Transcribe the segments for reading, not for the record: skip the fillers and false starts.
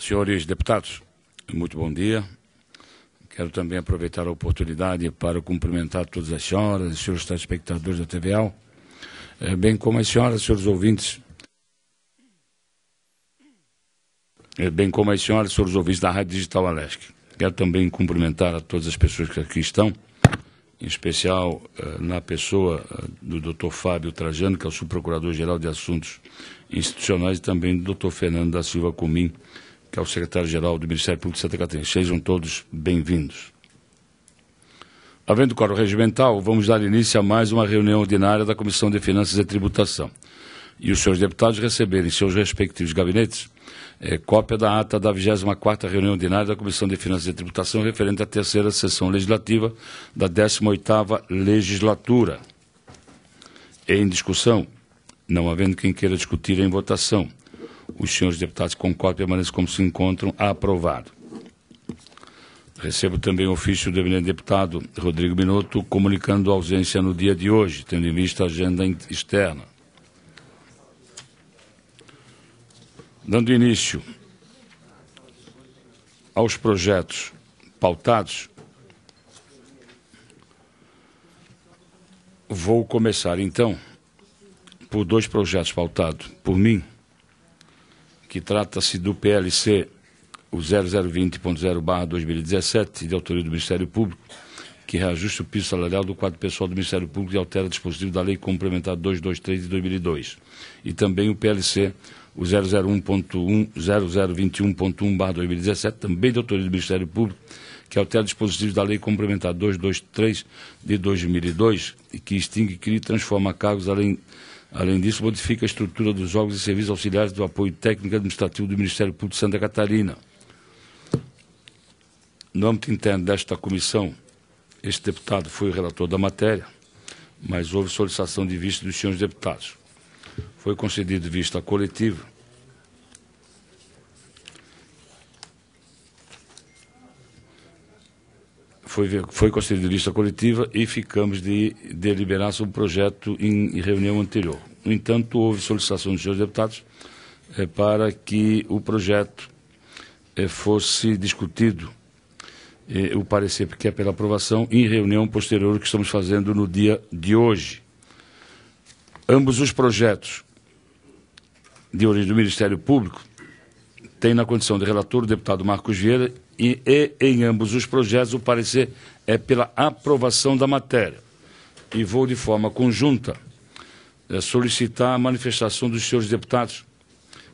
Senhores deputados, muito bom dia. Quero também aproveitar a oportunidade para cumprimentar todas as senhoras e senhores telespectadores da TVAL, bem como as senhoras e senhores ouvintes, da Rádio Digital Alesc. Quero também cumprimentar a todas as pessoas que aqui estão, em especial na pessoa do Dr. Fábio Trajano, que é o subprocurador-geral de Assuntos Institucionais, e também do Dr. Fernando da Silva Comim, que é o secretário-geral do Ministério Público de Santa Catarina. Sejam todos bem-vindos. Havendo quórum regimental, vamos dar início a mais uma reunião ordinária da Comissão de Finanças e Tributação. E os senhores deputados receberem em seus respectivos gabinetes cópia da ata da 24ª reunião ordinária da Comissão de Finanças e Tributação referente à terceira sessão legislativa da 18ª legislatura. Em discussão, não havendo quem queira discutir em votação, os senhores deputados com cópia permanecem como se encontram. Aprovado. Recebo também o ofício do eminente deputado Rodrigo Minotto, comunicando a ausência no dia de hoje, tendo em vista a agenda externa. Dando início aos projetos pautados, vou começar, então, por dois projetos pautados por mim, que trata-se do PLC, o 0020.0/2017, de autoria do Ministério Público, que reajusta o piso salarial do quadro pessoal do Ministério Público e altera o dispositivo da Lei Complementar 223 de 2002. E também o PLC, o 0021.1/2017, também de autoria do Ministério Público, que altera o dispositivo da Lei Complementar 223 de 2002 e que extingue, cria e transforma cargos. Além disso, modifica a estrutura dos órgãos e serviços auxiliares do apoio técnico e administrativo do Ministério Público de Santa Catarina. No âmbito interno desta comissão, este deputado foi o relator da matéria, mas houve solicitação de vista dos senhores deputados. Foi concedido vista coletiva. Foi concedida vista coletiva e ficamos de deliberar sobre o projeto em reunião anterior. No entanto, houve solicitação dos senhores deputados para que o projeto fosse discutido, o parecer que é pela aprovação, em reunião posterior que estamos fazendo no dia de hoje. Ambos os projetos de origem do Ministério Público têm na condição de relator o deputado Marcos Vieira e em ambos os projetos o parecer é pela aprovação da matéria. E vou, de forma conjunta, solicitar a manifestação dos senhores deputados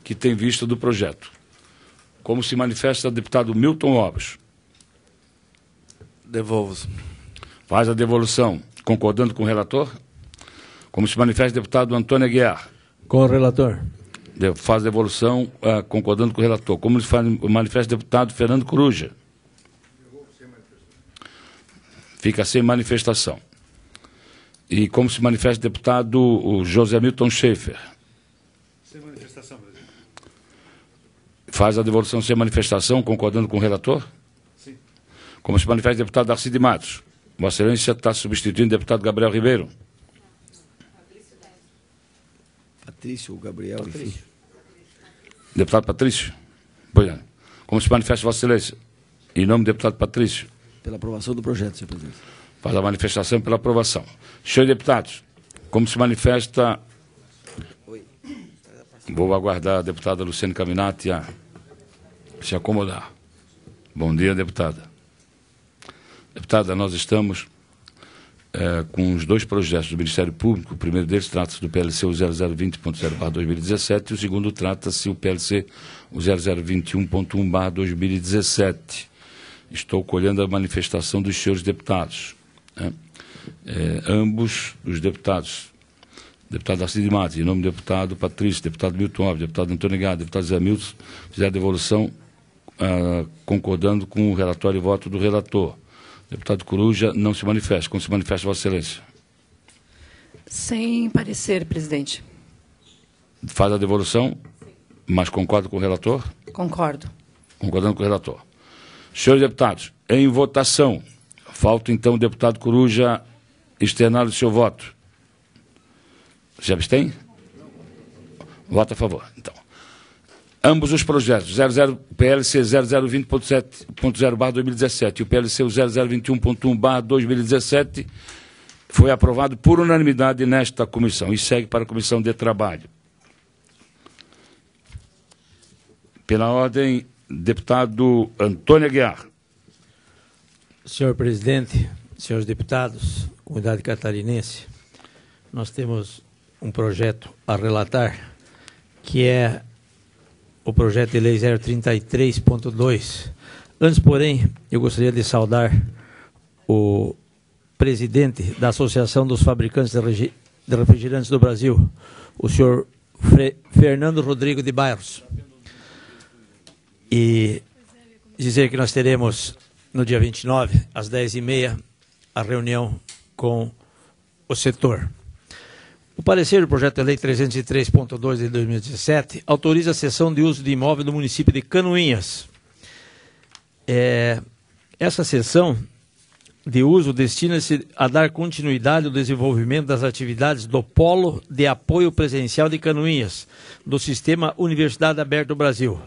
que têm vista do projeto. Como se manifesta o deputado Milton Obras? Devolvo-se. Faz a devolução. Concordando com o relator? Como se manifesta o deputado Antônio Aguiar? Com o relator. Faz a devolução, concordando com o relator. Como se manifesta o deputado Fernando Coruja? Fica sem manifestação. E como se manifesta o deputado José Milton Schaefer? Sem manifestação, presidente. Faz a devolução sem manifestação, concordando com o relator? Sim. Como se manifesta o deputado Darcy de Matos? Vossa Excelência está substituindo o deputado Gabriel Ribeiro? Patrício, Gabriel, enfim. Deputado Patrício? Pois é. Como se manifesta Vossa Excelência? Em nome do deputado Patrício? Pela aprovação do projeto, senhor presidente. Faz a manifestação pela aprovação. Senhores deputados, como se manifesta... Oi. Vou aguardar a deputada Luciane Caminati a se acomodar. Bom dia, deputada. Deputada, nós estamos com os dois projetos do Ministério Público. O primeiro deles trata-se do PLC o 0020.0/2017 e o segundo trata-se o PLC o 0021.1/2017. Estou colhendo a manifestação dos senhores deputados. Ambos os deputados, deputado Darcy de Matos, em nome do deputado Patrício, deputado Milton Obras, deputado Antônio Gado, deputado Zé Milton, fizeram a devolução concordando com o relatório e voto do relator. Deputado Coruja não se manifesta. Como se manifesta Vossa Excelência? Sem parecer, presidente. Faz a devolução, mas concorda com o relator? Concordo. Concordando com o relator. Senhores deputados, em votação, falta então o deputado Coruja externar o seu voto. Se abstém? Vota a favor. Então, Ambos os projetos, PLC 0020.7.0/2017 e o PLC 0021.1/2017, foi aprovado por unanimidade nesta comissão e segue para a Comissão de Trabalho. Pela ordem, deputado Antônio Aguiar. Senhor presidente, senhores deputados, comunidade catarinense, nós temos um projeto a relatar, que é o projeto de lei 033.2. Antes, porém, eu gostaria de saudar o presidente da Associação dos Fabricantes de Refrigerantes do Brasil, o senhor Fernando Rodrigo de Barros, e dizer que nós teremos no dia 29, às 10h30, a reunião com o setor. O parecer do projeto de lei 303.2 de 2017 autoriza a cessão de uso de imóvel do município de Canoinhas. Essa cessão de uso destina-se a dar continuidade ao desenvolvimento das atividades do Polo de Apoio Presencial de Canoinhas, do Sistema Universidade Aberta do Brasil.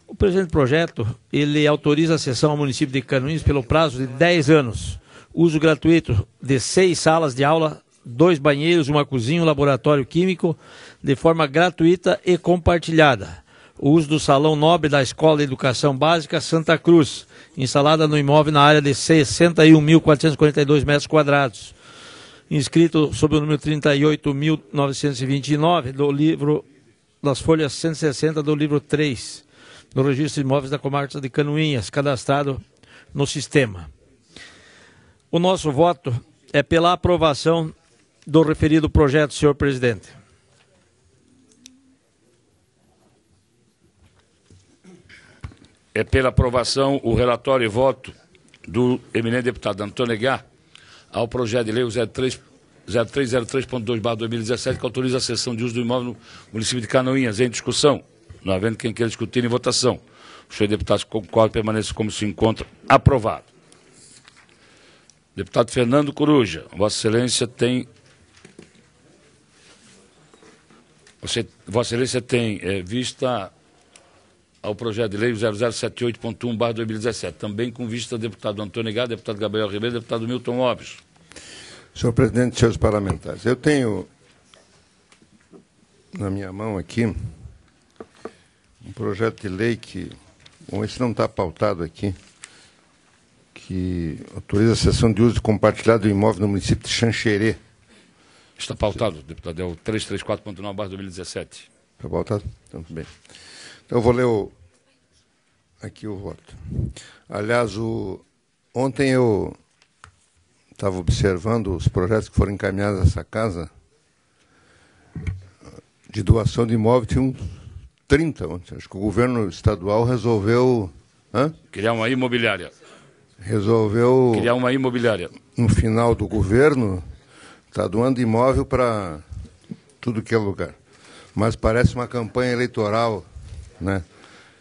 O presente projeto, ele autoriza a cessão ao município de Canoinhas pelo prazo de 10 anos, uso gratuito de 6 salas de aula, 2 banheiros, uma cozinha, um laboratório químico, de forma gratuita e compartilhada. O uso do Salão Nobre da Escola de Educação Básica Santa Cruz, instalada no imóvel na área de 61.442 metros quadrados, inscrito sob o número 38.929 do livro das folhas 160 do livro 3, do Registro de Imóveis da Comarca de Canoinhas, cadastrado no sistema. O nosso voto é pela aprovação do referido projeto, senhor presidente. É pela aprovação o relatório e voto do eminente deputado Antônio Aguiar ao projeto de lei 0303.2/2017, que autoriza a cessão de uso do imóvel no município de Canoinhas. Em discussão, não havendo quem queira discutir, em votação. O senhor deputado concorda, permaneça como se encontra. Aprovado. Deputado Fernando Coruja, Vossa Excelência tem... Vossa Excelência tem vista ao projeto de lei 0078.1/2017, também com vista ao deputado Antônio Aguiar, deputado Gabriel Ribeiro, deputado Milton Lopes. Senhor presidente, senhores parlamentares, eu tenho na minha mão aqui um projeto de lei que, bom, esse não está pautado aqui, que autoriza a cessão de uso compartilhado do imóvel no município de Xanxerê. Está pautado, deputado, é o 334.9/2017. Está pautado? Então, bem. Então, eu vou ler aqui o voto. Aliás, ontem eu estava observando os projetos que foram encaminhados a essa casa de doação de imóvel, tinha uns 30 ontem. Acho que o governo estadual resolveu... Criar uma imobiliária. Resolveu... Criar uma imobiliária. No final do governo, está doando imóvel para tudo que é lugar. Mas parece uma campanha eleitoral, né?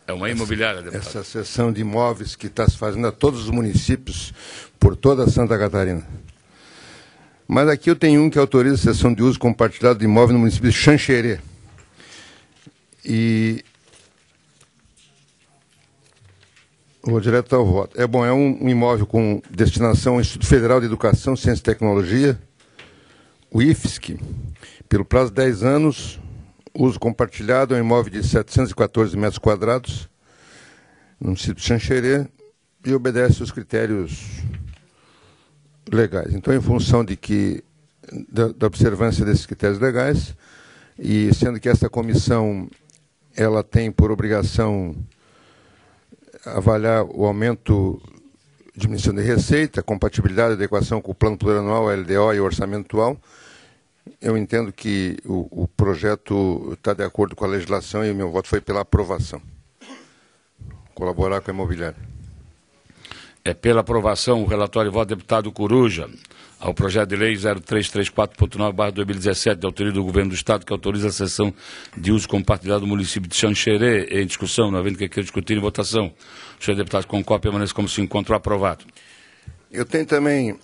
É uma imobiliária, deputado. Essa cessão de imóveis que está se fazendo a todos os municípios por toda Santa Catarina. Mas aqui eu tenho um que autoriza a cessão de uso compartilhado de imóvel no município de Xanxerê. E vou direto ao voto. É um imóvel com destinação ao Instituto Federal de Educação, Ciência e Tecnologia, o IFSC, pelo prazo de 10 anos, uso compartilhado, é um imóvel de 714 metros quadrados, no município de Xanxerê, e obedece aos critérios legais. Então, em função da observância desses critérios legais, e sendo que essa comissão ela tem por obrigação avaliar o aumento de diminuição de receita, compatibilidade e adequação com o plano plurianual, LDO e orçamentual, eu entendo que o projeto está de acordo com a legislação e o meu voto foi pela aprovação. Colaborar com a imobiliária. É pela aprovação o relatório e voto do deputado Coruja ao projeto de lei 0334.9/2017, de autoria do Governo do Estado, que autoriza a cessão de uso compartilhado do município de Xanxerê. Em discussão, não havendo quem queira discutir, em votação. O senhor deputado concorda, permaneça como se encontra. Aprovado. Eu tenho também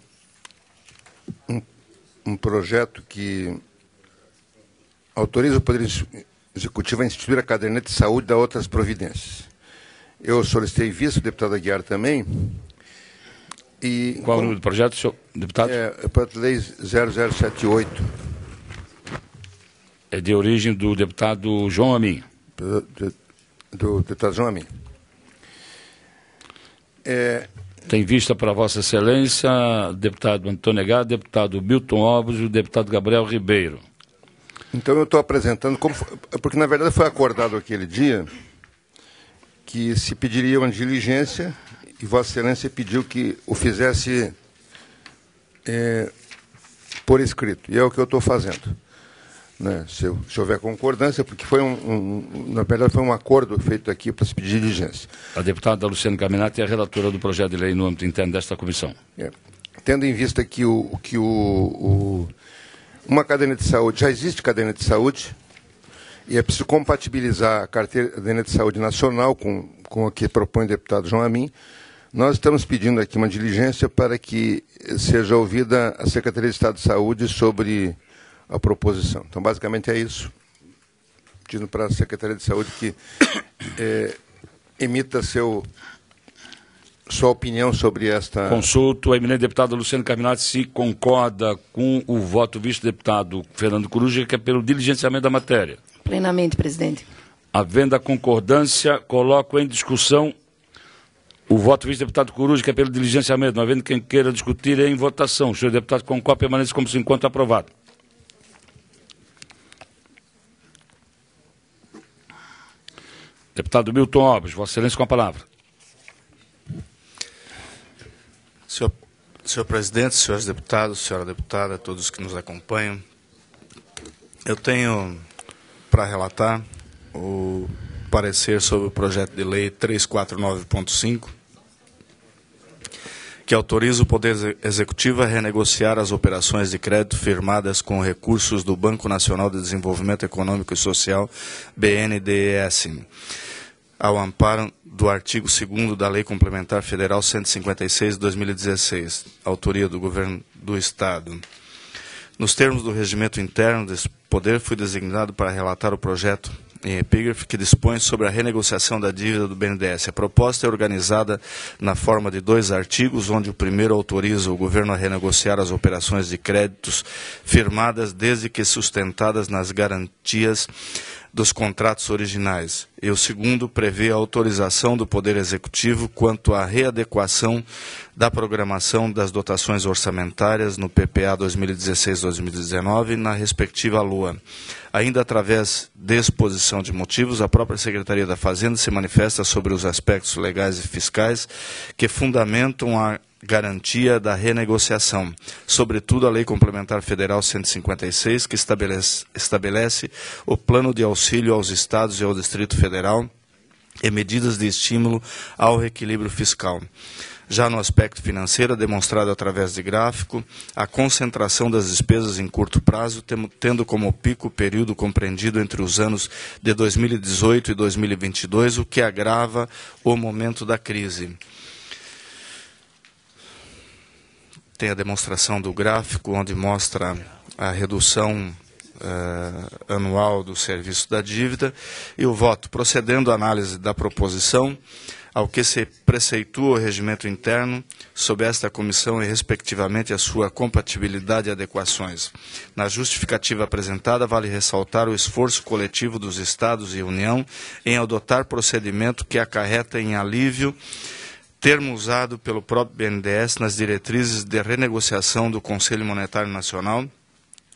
um projeto que autoriza o Poder Executivo a instituir a caderneta de saúde e dar outras providências. Eu solicitei vista, o deputado Aguiar também. E, Qual o número do projeto, senhor deputado? o projeto de lei 0078. É de origem do deputado João Amin. Do deputado João Amin. Tem vista para Vossa Excelência, deputado Antônio Aguiar, deputado Milton Alves e o deputado Gabriel Ribeiro. Então eu estou apresentando, porque na verdade foi acordado aquele dia que se pediria uma diligência e Vossa Excelência pediu que o fizesse por escrito. E é o que eu estou fazendo. Né? Se houver concordância, porque foi na verdade foi um acordo feito aqui para se pedir diligência. A deputada Luciana Caminati é a relatora do projeto de lei no âmbito interno desta comissão. Tendo em vista que uma caderneta de saúde, já existe caderneta de saúde, e é preciso compatibilizar a caderneta de saúde nacional com a que propõe o deputado João Amin. Nós estamos pedindo aqui uma diligência para que seja ouvida a Secretaria de Estado de Saúde sobre a proposição. Então, basicamente é isso. Pedindo para a Secretaria de Saúde que emita sua opinião sobre esta... Consulto a eminente deputada Luciana Caminati se concorda com o voto do vice-deputado Fernando Coruja, que é pelo diligenciamento da matéria. Plenamente, presidente. Havendo a concordância, coloco em discussão o voto do vice-deputado Coruja, que é pelo diligenciamento. Não havendo quem queira discutir, é em votação. O senhor deputado concorda, permanece como se encontra aprovado. Deputado Milton Alves, Vossa Excelência com a palavra. Senhor presidente, senhores deputados, senhora deputada, todos que nos acompanham, eu tenho para relatar o parecer sobre o projeto de lei 349.5, que autoriza o Poder Executivo a renegociar as operações de crédito firmadas com recursos do Banco Nacional de Desenvolvimento Econômico e Social, BNDES, ao amparo do artigo 2º da Lei Complementar Federal 156 de 2016, autoria do Governo do Estado. Nos termos do regimento interno desse poder, fui designado para relatar o projeto em epígrafe que dispõe sobre a renegociação da dívida do BNDES. A proposta é organizada na forma de 2 artigos, onde o primeiro autoriza o governo a renegociar as operações de créditos firmadas desde que sustentadas nas garantias dos contratos originais, e o segundo prevê a autorização do Poder Executivo quanto à readequação da programação das dotações orçamentárias no PPA 2016-2019 na respectiva LOA. Ainda através de exposição de motivos, a própria Secretaria da Fazenda se manifesta sobre os aspectos legais e fiscais que fundamentam a garantia da renegociação, sobretudo a Lei Complementar Federal 156, que estabelece o plano de auxílio aos Estados e ao Distrito Federal e medidas de estímulo ao reequilíbrio fiscal. Já no aspecto financeiro, é demonstrado através de gráfico a concentração das despesas em curto prazo, tendo como pico o período compreendido entre os anos de 2018 e 2022, o que agrava o momento da crise. Tem a demonstração do gráfico, onde mostra a redução anual do serviço da dívida, e o voto, procedendo à análise da proposição, ao que se preceitua o regimento interno, sob esta comissão e, respectivamente, a sua compatibilidade e adequações. Na justificativa apresentada, vale ressaltar o esforço coletivo dos Estados e União em adotar procedimento que acarreta em alívio termo usado pelo próprio BNDES nas diretrizes de renegociação do Conselho Monetário Nacional,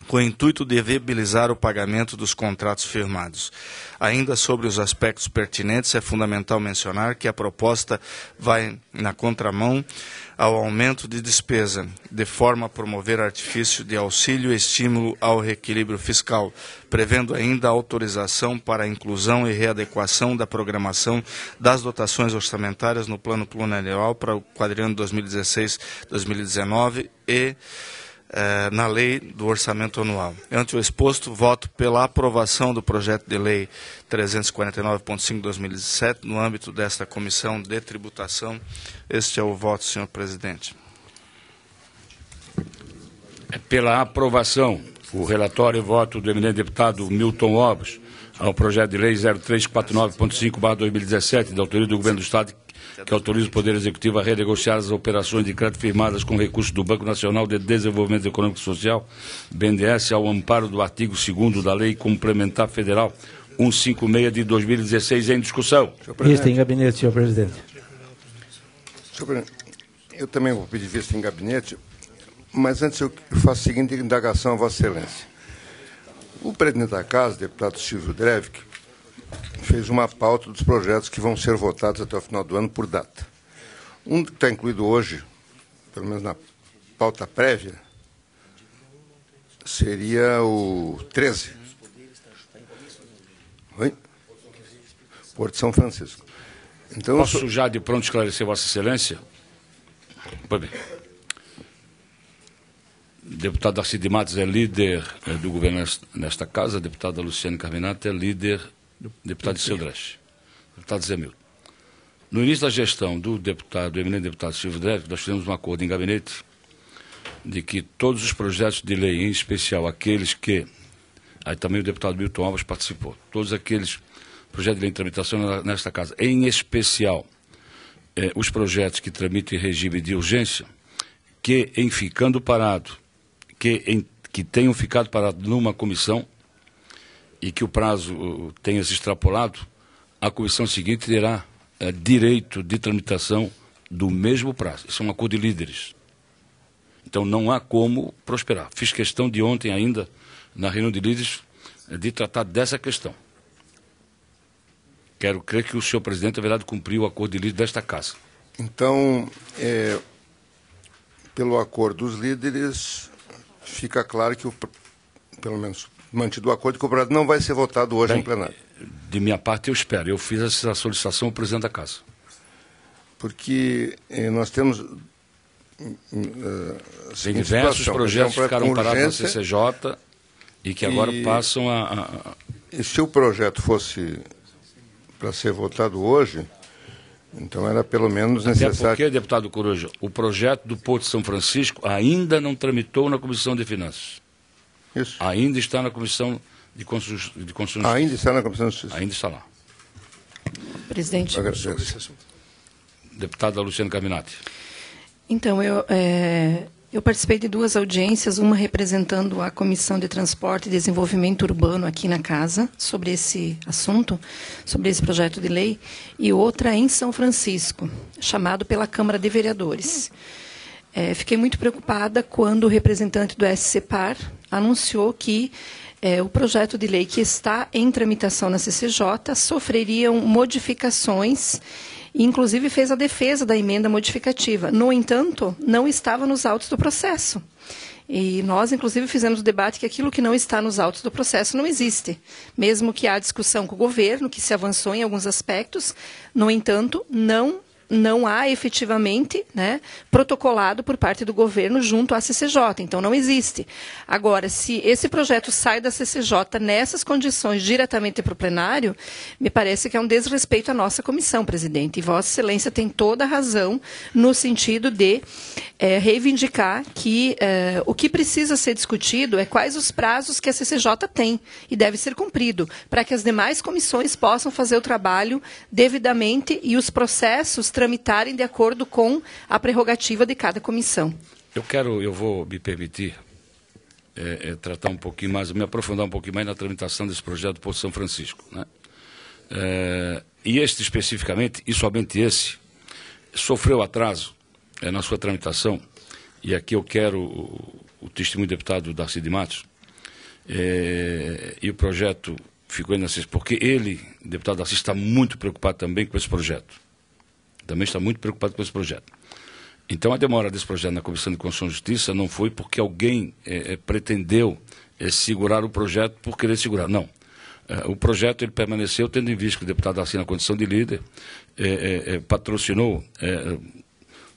com o intuito de viabilizar o pagamento dos contratos firmados. Ainda sobre os aspectos pertinentes, é fundamental mencionar que a proposta vai na contramão ao aumento de despesa, de forma a promover artifício de auxílio e estímulo ao reequilíbrio fiscal, prevendo ainda a autorização para a inclusão e readequação da programação das dotações orçamentárias no plano plurianual para o quadriênio 2016-2019 e na lei do orçamento anual. Ante o exposto, voto pela aprovação do projeto de lei 349.5 de 2017 no âmbito desta comissão de tributação. Este é o voto, senhor presidente. É pela aprovação. o relatório e voto do eminente deputado Milton Obres ao projeto de lei 0349.5/2017, da autoria do Governo do Estado, que autoriza o Poder Executivo a renegociar as operações de crédito firmadas com recursos do Banco Nacional de Desenvolvimento Econômico e Social, BNDES, ao amparo do artigo 2º da Lei Complementar Federal 156 de 2016, em discussão. Vista em gabinete, senhor presidente. Senhor presidente, eu também vou pedir vista em gabinete, mas antes eu faço a seguinte indagação a Vossa Excelência. O presidente da Casa, deputado Silvio Drevik, fez uma pauta dos projetos que vão ser votados até o final do ano por data. Um que está incluído hoje, pelo menos na pauta prévia, seria o 13. Oi? Porto de São Francisco. Então, Posso já de pronto esclarecer Vossa Excelência? Pois bem. Deputado Darcy de Matos é líder do governo nesta casa, a deputada Luciane Carminati é líder do deputado de Celdreste, deputado Zé Milton. No início da gestão do eminente deputado Silvio Drevik, nós fizemos um acordo em gabinete de que todos os projetos de lei, em especial aqueles que, aí também o deputado Milton Alves participou, todos aqueles projetos de lei em tramitação nesta casa, em especial os projetos que tramitam em regime de urgência, que em ficando parado, que tenham ficado parados numa comissão e que o prazo tenha se extrapolado, a comissão seguinte terá direito de tramitação do mesmo prazo. Isso é um acordo de líderes. Então não há como prosperar. Fiz questão de ontem ainda, na reunião de líderes, de tratar dessa questão. Quero crer que o senhor presidente haverá de cumprir o acordo de líderes desta casa. Então, pelo acordo dos líderes, fica claro que, pelo menos mantido o acordo, que o projeto não vai ser votado hoje em plenário. De minha parte, eu espero. Eu fiz essa solicitação ao presidente da casa. Porque nós temos... Tem diversos projetos que ficaram parados na CCJ e que agora passam a... E se o projeto fosse para ser votado hoje, então era pelo menos necessário... Até porque, deputado Coruja, o projeto do Porto de São Francisco ainda não tramitou na Comissão de Finanças. Isso. Ainda está na Comissão de Constituição. Ainda está na Comissão de Justiça. Ainda está lá. Presidente. Deputada Luciane Carminati. Então, eu participei de duas audiências, uma representando a Comissão de Transporte e Desenvolvimento Urbano aqui na casa, sobre esse assunto, sobre esse projeto de lei, e outra em São Francisco, chamado pela Câmara de Vereadores. Fiquei muito preocupada quando o representante do SCPAR anunciou que o projeto de lei que está em tramitação na CCJ sofreriam modificações, e inclusive fez a defesa da emenda modificativa. No entanto, não estava nos autos do processo. E nós, inclusive, fizemos o debate que aquilo que não está nos autos do processo não existe. Mesmo que há discussão com o governo, que se avançou em alguns aspectos, no entanto, não há efetivamente, né, protocolado por parte do governo junto à CCJ, então não existe. Agora, se esse projeto sai da CCJ nessas condições diretamente para o plenário, me parece que é um desrespeito à nossa comissão, presidente, e Vossa Excelência tem toda a razão no sentido de reivindicar que o que precisa ser discutido é quais os prazos que a CCJ tem e deve ser cumprido, para que as demais comissões possam fazer o trabalho devidamente e os processos tramitarem de acordo com a prerrogativa de cada comissão. Eu vou me permitir tratar um pouquinho mais, me aprofundar um pouquinho mais na tramitação desse projeto do Porto de São Francisco, né? E este especificamente, e somente esse, sofreu atraso na sua tramitação, e aqui eu quero o testemunho do deputado Darcy de Matos, e o projeto ficou inacessível, porque ele, o deputado Darcy, está muito preocupado também com esse projeto. Também está muito preocupado com esse projeto. Então, a demora desse projeto na Comissão de Constituição e Justiça não foi porque alguém pretendeu segurar o projeto por querer segurar. Não. O projeto ele permaneceu, tendo em vista que o deputado Darcy, na condição de líder, patrocinou,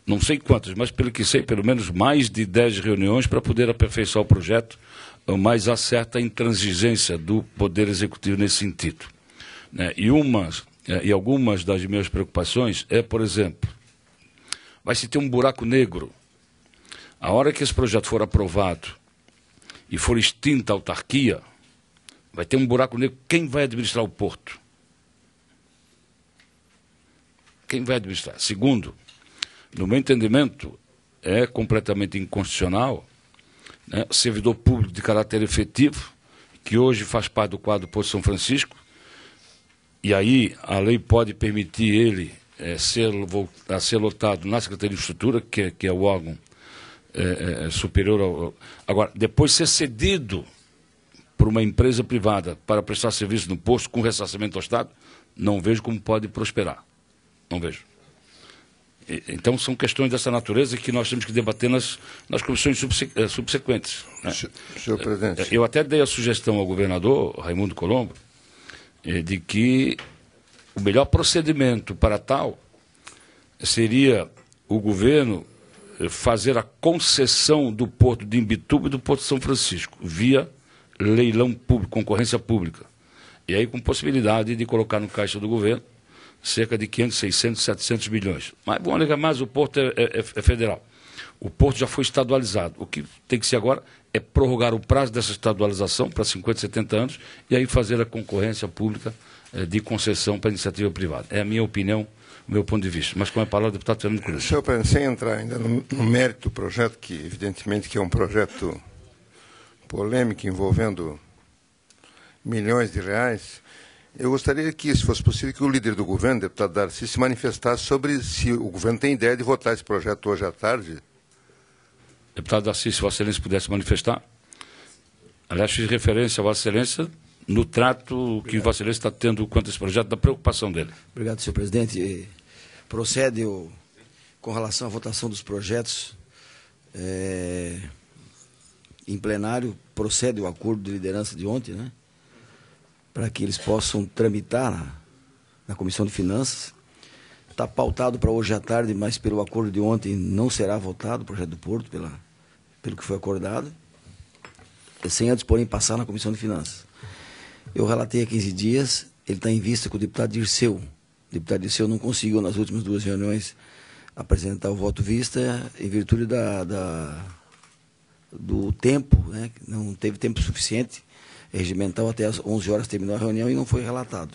não sei quantas, mas pelo que sei, pelo menos mais de 10 reuniões para poder aperfeiçoar o projeto, mas há certa intransigência do Poder Executivo nesse sentido, né? E algumas das minhas preocupações por exemplo, vai se ter um buraco negro. A hora que esse projeto for aprovado e for extinta a autarquia, vai ter um buraco negro. Quem vai administrar o porto? Quem vai administrar? Segundo, no meu entendimento, é completamente inconstitucional, né, servidor público de caráter efetivo, que hoje faz parte do quadro do Porto São Francisco, e aí a lei pode permitir ele ser lotado na Secretaria de Infraestrutura, que é o órgão superior ao... Agora, depois ser cedido por uma empresa privada para prestar serviço no posto com ressarcimento ao Estado, não vejo como pode prosperar. Não vejo. Então, são questões dessa natureza que nós temos que debater nas comissões subsequentes. Né? Senhor presidente. Eu até dei a sugestão ao governador, Raimundo Colombo, de que o melhor procedimento para tal seria o governo fazer a concessão do porto de Imbituba e do porto de São Francisco, via leilão público, concorrência pública. E aí com possibilidade de colocar no caixa do governo cerca de 500, 600, 700 milhões. Mas vamos alegar mais, o porto é federal. O porto já foi estadualizado. O que tem que ser agora é prorrogar o prazo dessa estadualização para 50, 70 anos e aí fazer a concorrência pública de concessão para a iniciativa privada. É a minha opinião, o meu ponto de vista. Mas com a palavra do deputado Fernando Cruz. Senhor presidente, sem entrar ainda no mérito do projeto, que evidentemente que é um projeto polêmico envolvendo milhões de reais, eu gostaria que, se fosse possível, que o líder do governo, deputado Darcy, se manifestasse sobre se o governo tem ideia de votar esse projeto hoje à tarde. Deputado Darcy, se Vossa Excelência pudesse manifestar. Aliás, fiz referência a Vossa Excelência no trato que Vossa Excelência está tendo quanto a esse projeto, da preocupação dele. Obrigado, senhor presidente. Procede com relação à votação dos projetos em plenário, procede o acordo de liderança de ontem, né? Para que eles possam tramitar na Comissão de Finanças. Está pautado para hoje à tarde, mas pelo acordo de ontem não será votado o projeto do Porto, pelo que foi acordado, sem antes, porém, passar na Comissão de Finanças. Eu relatei há 15 dias, ele está em vista com o deputado Dirceu. O deputado Dirceu não conseguiu, nas últimas 2 reuniões, apresentar o voto vista em virtude do tempo, né? Não teve tempo suficiente regimental, até às 11 horas terminou a reunião e não foi relatado.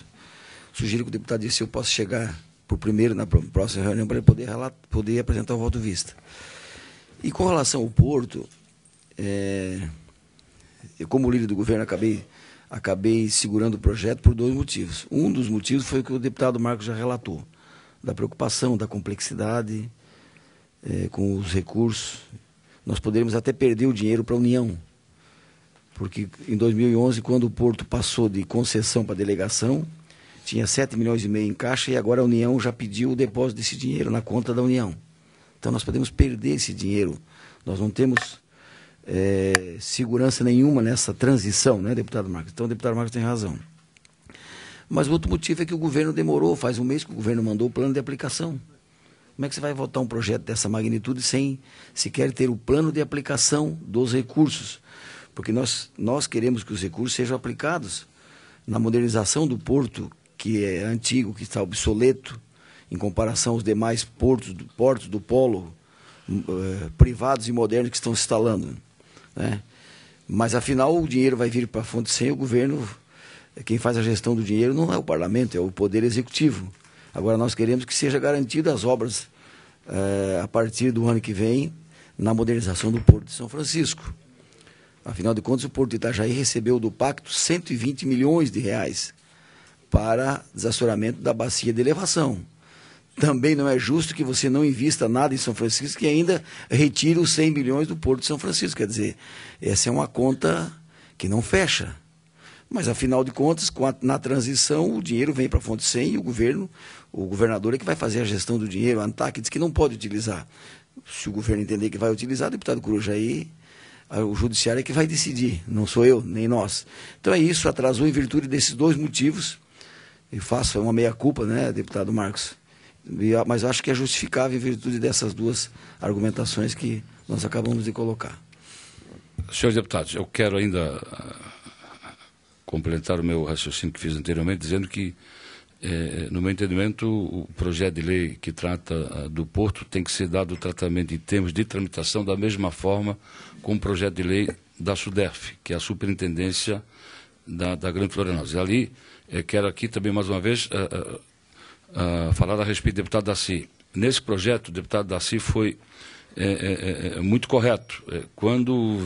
Sugiro que o deputado Dirceu possa chegar por primeiro na próxima reunião para ele poder apresentar o voto vista. E com relação ao Porto, eu, como líder do governo, acabei segurando o projeto por 2 motivos. Um dos motivos foi o que o deputado Marcos já relatou, da preocupação, da complexidade com os recursos. Nós poderíamos até perder o dinheiro para a União, porque em 2011, quando o Porto passou de concessão para delegação, tinha 7,5 milhões em caixa e agora a União já pediu o depósito desse dinheiro na conta da União. Então nós podemos perder esse dinheiro. Nós não temos segurança nenhuma nessa transição, né, deputado Marcos? Então o deputado Marcos tem razão. Mas o outro motivo é que o governo demorou, faz um mês que o governo mandou o plano de aplicação. Como é que você vai votar um projeto dessa magnitude sem sequer ter o plano de aplicação dos recursos? Porque nós queremos que os recursos sejam aplicados na modernização do porto, que é antigo, que está obsoleto, em comparação aos demais portos do polo, privados e modernos que estão se instalando, né? Mas, afinal, o dinheiro vai vir para a fonte sem o governo. Quem faz a gestão do dinheiro não é o parlamento, é o poder executivo. Agora, nós queremos que seja garantida as obras a partir do ano que vem na modernização do Porto de São Francisco. Afinal de contas, o Porto de Itajaí recebeu do Pacto 120 milhões de reais para desassoramento da bacia de elevação. Também não é justo que você não invista nada em São Francisco e ainda retire os 100 milhões do Porto de São Francisco. Quer dizer, essa é uma conta que não fecha. Mas, afinal de contas, na transição, o dinheiro vem para a fonte 100 e o governador é que vai fazer a gestão do dinheiro. A ANTAC diz que não pode utilizar. Se o governo entender que vai utilizar, deputado Coruja, aí o judiciário é que vai decidir, não sou eu, nem nós. Então é isso, atrasou em virtude desses 2 motivos. E faço uma meia-culpa, né, deputado Marcos? Mas acho que é justificável em virtude dessas 2 argumentações que nós acabamos de colocar. Senhores deputados, eu quero ainda complementar o meu raciocínio que fiz anteriormente, dizendo que, no meu entendimento, o projeto de lei que trata do Porto tem que ser dado o tratamento em termos de tramitação da mesma forma como o projeto de lei da SUDERF, que é a Superintendência da Grande Florianópolis. Ali, quero aqui também, mais uma vez, falar a respeito do deputado Daci. Nesse projeto, o deputado Daci foi muito correto. Quando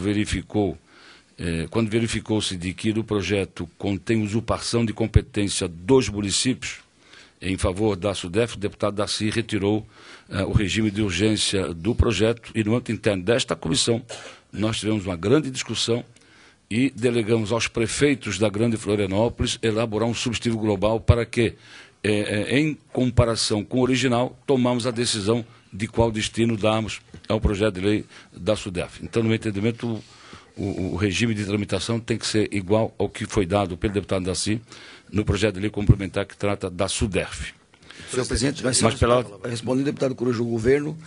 verificou-se de que o projeto contém usurpação de competência dos municípios em favor da SUDERF, o deputado Daci retirou o regime de urgência do projeto e no âmbito interno desta comissão nós tivemos uma grande discussão e delegamos aos prefeitos da Grande Florianópolis elaborar um substitutivo global para que, em comparação com o original, tomamos a decisão de qual destino darmos ao projeto de lei da SUDERF. Então, no meu entendimento, o regime de tramitação tem que ser igual ao que foi dado pelo deputado Daci no projeto de lei complementar que trata da SUDERF. Senhor presidente, respondendo ao deputado Coruja, o governo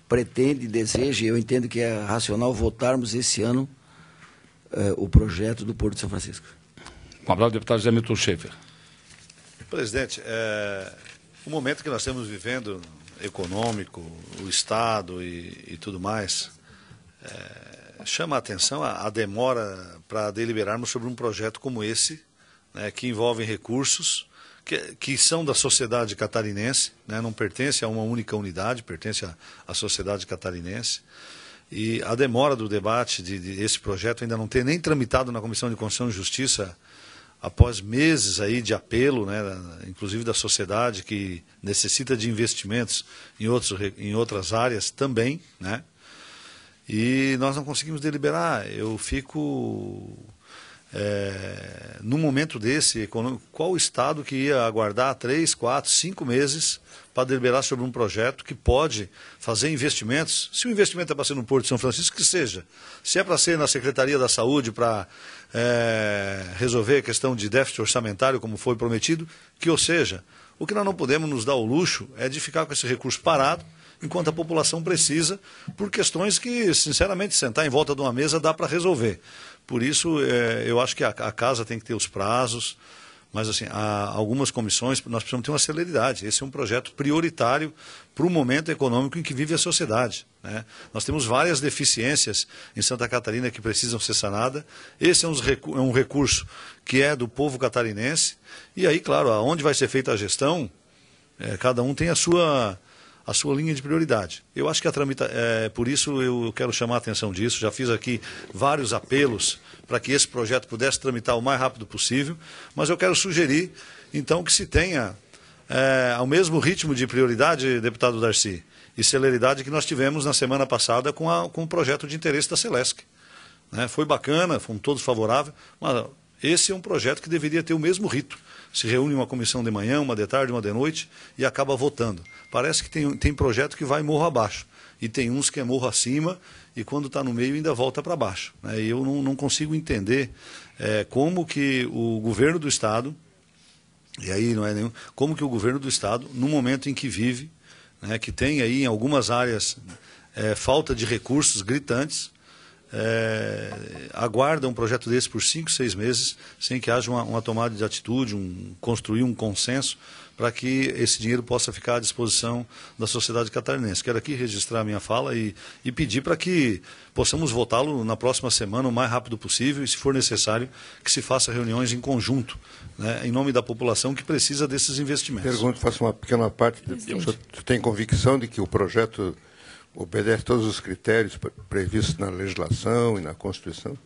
pretende, deseja, e eu entendo que é racional votarmos esse ano o projeto do Porto de São Francisco. Com a palavra do deputado José Milton Schaefer. Presidente, o momento que nós estamos vivendo, econômico, o Estado e tudo mais, chama a atenção a demora para deliberarmos sobre um projeto como esse, né, que envolve recursos que são da sociedade catarinense, né, não pertence a uma única unidade, pertence à sociedade catarinense. E a demora do debate desse projeto ainda não ter nem tramitado na Comissão de Constituição e Justiça, após meses aí de apelo, né, inclusive da sociedade, que necessita de investimentos em outras áreas também, né, e nós não conseguimos deliberar. Eu fico, num momento desse, qual o Estado que ia aguardar 3, 4, 5 meses para deliberar sobre um projeto que pode fazer investimentos? Se o investimento é para ser no Porto de São Francisco, que seja. Se é para ser na Secretaria da Saúde, para resolver a questão de déficit orçamentário, como foi prometido, que ou seja. O que nós não podemos nos dar o luxo é de ficar com esse recurso parado, enquanto a população precisa, por questões que, sinceramente, sentar em volta de uma mesa dá para resolver. Por isso, eu acho que a casa tem que ter os prazos, mas assim, há algumas comissões, nós precisamos ter uma celeridade. Esse é um projeto prioritário para o momento econômico em que vive a sociedade, né? Nós temos várias deficiências em Santa Catarina que precisam ser sanadas. Esse é um recurso que é do povo catarinense. E aí, claro, aonde vai ser feita a gestão, cada um tem a sua linha de prioridade. Eu acho que por isso eu quero chamar a atenção disso. Já fiz aqui vários apelos para que esse projeto pudesse tramitar o mais rápido possível, mas eu quero sugerir, então, que se tenha ao mesmo ritmo de prioridade, deputado Darcy, e celeridade que nós tivemos na semana passada com o projeto de interesse da Celesc, né? Foi bacana, fomos todos favoráveis, mas esse é um projeto que deveria ter o mesmo rito. Se reúne uma comissão de manhã, uma de tarde, uma de noite e acaba votando. Parece que tem projeto que vai morro abaixo e tem uns que é morro acima e quando está no meio ainda volta para baixo, né? E eu não consigo entender como que o governo do Estado, e aí não é nenhum, como que o governo do Estado, no momento em que vive, né, que tem aí em algumas áreas falta de recursos gritantes, aguarda um projeto desse por 5, 6 meses, sem que haja uma tomada de atitude, construir um consenso para que esse dinheiro possa ficar à disposição da sociedade catarinense. Quero aqui registrar a minha fala e pedir para que possamos votá-lo na próxima semana o mais rápido possível e, se for necessário, que se faça reuniões em conjunto, né, em nome da população que precisa desses investimentos. Pergunto, faço uma pequena parte. O senhor tem convicção de que o projeto obedece todos os critérios previstos na legislação e na Constituição?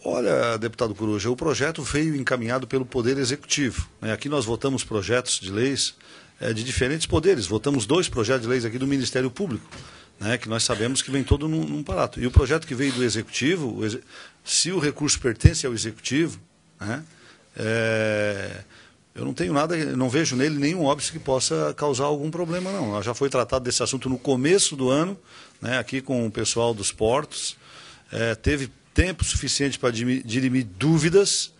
Olha, deputado Coruja, o projeto veio encaminhado pelo Poder Executivo, né? Aqui nós votamos projetos de leis de diferentes poderes. Votamos 2 projetos de leis aqui do Ministério Público, né? Que nós sabemos que vem todo num aparato. E o projeto que veio do Executivo, se o recurso pertence ao Executivo, né? Eu não tenho nada, não vejo nele nenhum óbice que possa causar algum problema, não. Já foi tratado desse assunto no começo do ano, né, aqui com o pessoal dos portos. Teve tempo suficiente para dirimir dúvidas,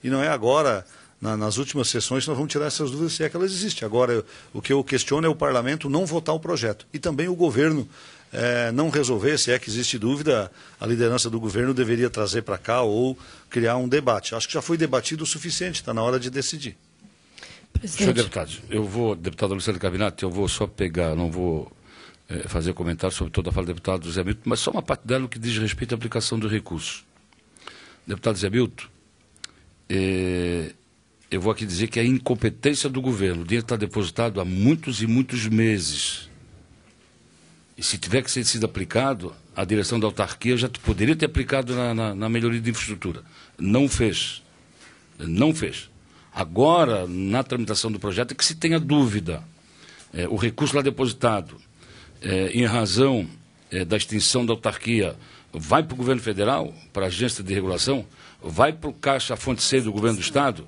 e não é agora, nas últimas sessões, que nós vamos tirar essas dúvidas, se é que elas existem. Agora, o que eu questiono é o Parlamento não votar o projeto. E também o governo não resolver, se é que existe dúvida, a liderança do governo deveria trazer para cá ou criar um debate. Acho que já foi debatido o suficiente, está na hora de decidir. Senhor deputado, deputado Luciano Cavinati, eu vou só pegar, não vou fazer comentário sobre toda a fala do deputado Zé Milton, mas só uma parte dela no que diz respeito à aplicação do recurso. Deputado Zé Milton, eu vou aqui dizer que é a incompetência do governo. O dinheiro está depositado há muitos e muitos meses. E se tiver que ser sido aplicado, a direção da autarquia já poderia ter aplicado na melhoria de infraestrutura. Não fez. Não fez. Agora, na tramitação do projeto, é que se tenha dúvida. O recurso lá depositado, em razão da extinção da autarquia, vai para o governo federal, para a agência de regulação, vai para o Caixa Fonte C do governo do Estado,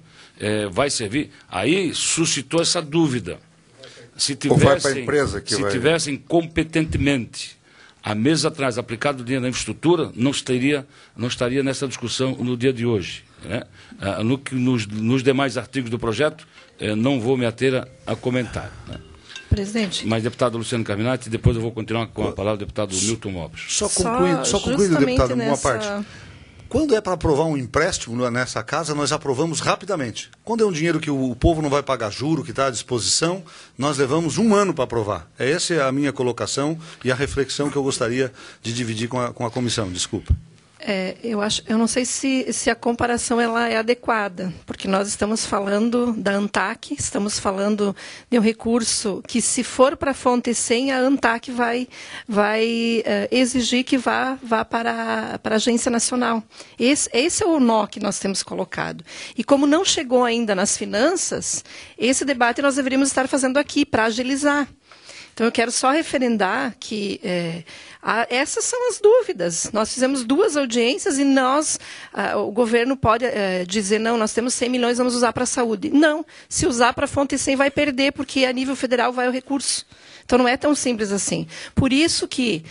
vai servir. Aí suscitou essa dúvida. Se tivessem competentemente, há meses atrás, aplicado o dinheiro na infraestrutura, não estaria nessa discussão no dia de hoje. Né? Nos demais artigos do projeto, não vou me ater a comentar. Né? Presidente. Mas, deputado Luciano Carminati, depois eu vou continuar com a palavra do deputado Milton Lopes. Só concluindo, deputado, uma parte. Quando é para aprovar um empréstimo nessa casa, nós aprovamos rapidamente. Quando é um dinheiro que o povo não vai pagar juro, que está à disposição, nós levamos 1 ano para aprovar. Essa é a minha colocação e a reflexão que eu gostaria de dividir com a comissão. Desculpa. Eu não sei se a comparação ela é adequada, porque nós estamos falando da ANTAC, estamos falando de um recurso que, se for para a fonte 100, a ANTAC vai exigir que vá para a agência nacional. Esse é o nó que nós temos colocado. E como não chegou ainda nas finanças, esse debate nós deveríamos estar fazendo aqui para agilizar. Então, eu quero só referendar que essas são as dúvidas. Nós fizemos 2 audiências e o governo pode dizer, não, nós temos 100 milhões, vamos usar para a saúde. Não, se usar para a fonte 100 vai perder, porque a nível federal vai o recurso. Então, não é tão simples assim. Por isso que,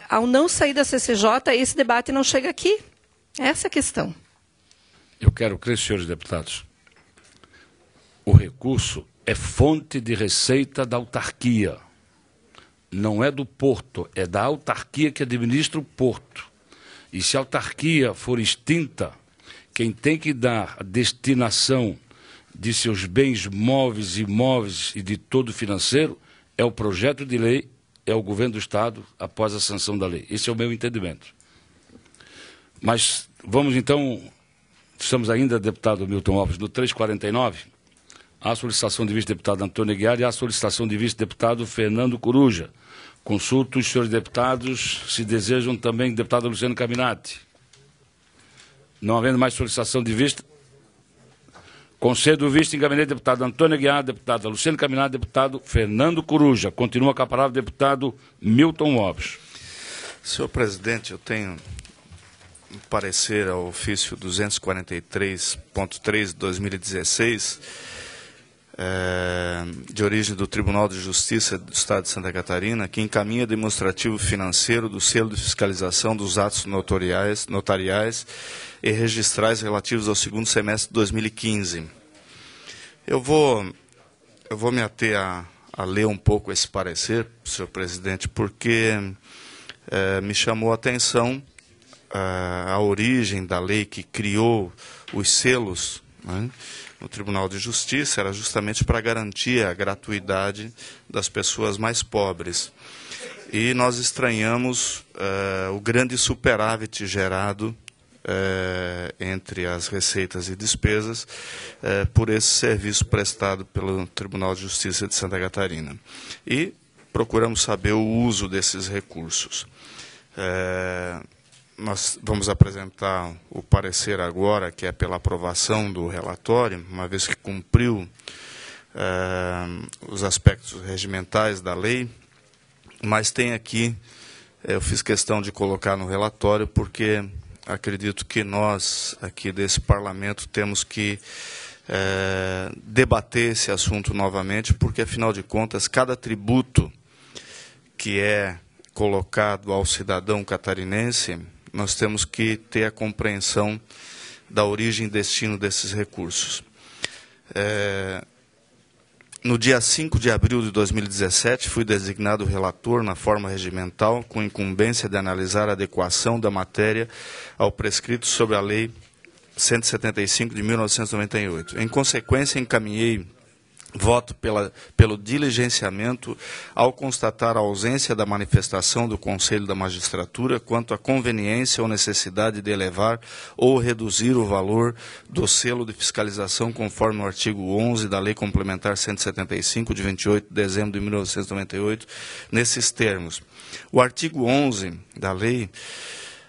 ao não sair da CCJ, esse debate não chega aqui. Essa é a questão. Eu quero crer, senhores deputados, o recurso é fonte de receita da autarquia. Não é do porto, é da autarquia que administra o porto. E se a autarquia for extinta, quem tem que dar a destinação de seus bens móveis, imóveis e de todo financeiro é o projeto de lei, é o governo do Estado após a sanção da lei. Esse é o meu entendimento. Mas vamos então, estamos ainda, deputado Milton Lopes, no 349, a solicitação de vice-deputado Antônio Aguiar e a solicitação de vice-deputado Fernando Coruja. Consulto os senhores deputados se desejam também deputado Luciano Carminati. Não havendo mais solicitação de vista, concedo o visto em gabinete deputado Antônio Aguiar, deputado Luciano Carminati, deputado Fernando Coruja. Continua com a palavra o deputado Milton Lopes. Senhor presidente, eu tenho um parecer ao ofício 243.3 de 2016, de origem do Tribunal de Justiça do Estado de Santa Catarina, que encaminha demonstrativo financeiro do selo de fiscalização dos atos notariais e registrais relativos ao 2º semestre de 2015. Eu vou me ater a ler um pouco esse parecer, senhor presidente, porque me chamou a atenção a origem da lei que criou os selos, né, no Tribunal de Justiça, era justamente para garantir a gratuidade das pessoas mais pobres. E nós estranhamos o grande superávit gerado entre as receitas e despesas por esse serviço prestado pelo Tribunal de Justiça de Santa Catarina. E procuramos saber o uso desses recursos. Nós vamos apresentar o parecer agora, que é pela aprovação do relatório, uma vez que cumpriu os aspectos regimentais da lei, mas tem aqui, eu fiz questão de colocar no relatório, porque acredito que nós, aqui desse parlamento, temos que debater esse assunto novamente, porque, afinal de contas, cada tributo que é colocado ao cidadão catarinense, nós temos que ter a compreensão da origem e destino desses recursos. No dia 5 de abril de 2017, fui designado relator na forma regimental, com incumbência de analisar a adequação da matéria ao prescrito sobre a Lei 175 de 1998. Em consequência, encaminhei Voto pelo diligenciamento ao constatar a ausência da manifestação do Conselho da Magistratura quanto à conveniência ou necessidade de elevar ou reduzir o valor do selo de fiscalização conforme o artigo 11 da Lei Complementar 175, de 28 de dezembro de 1998, nesses termos. O artigo 11 da lei,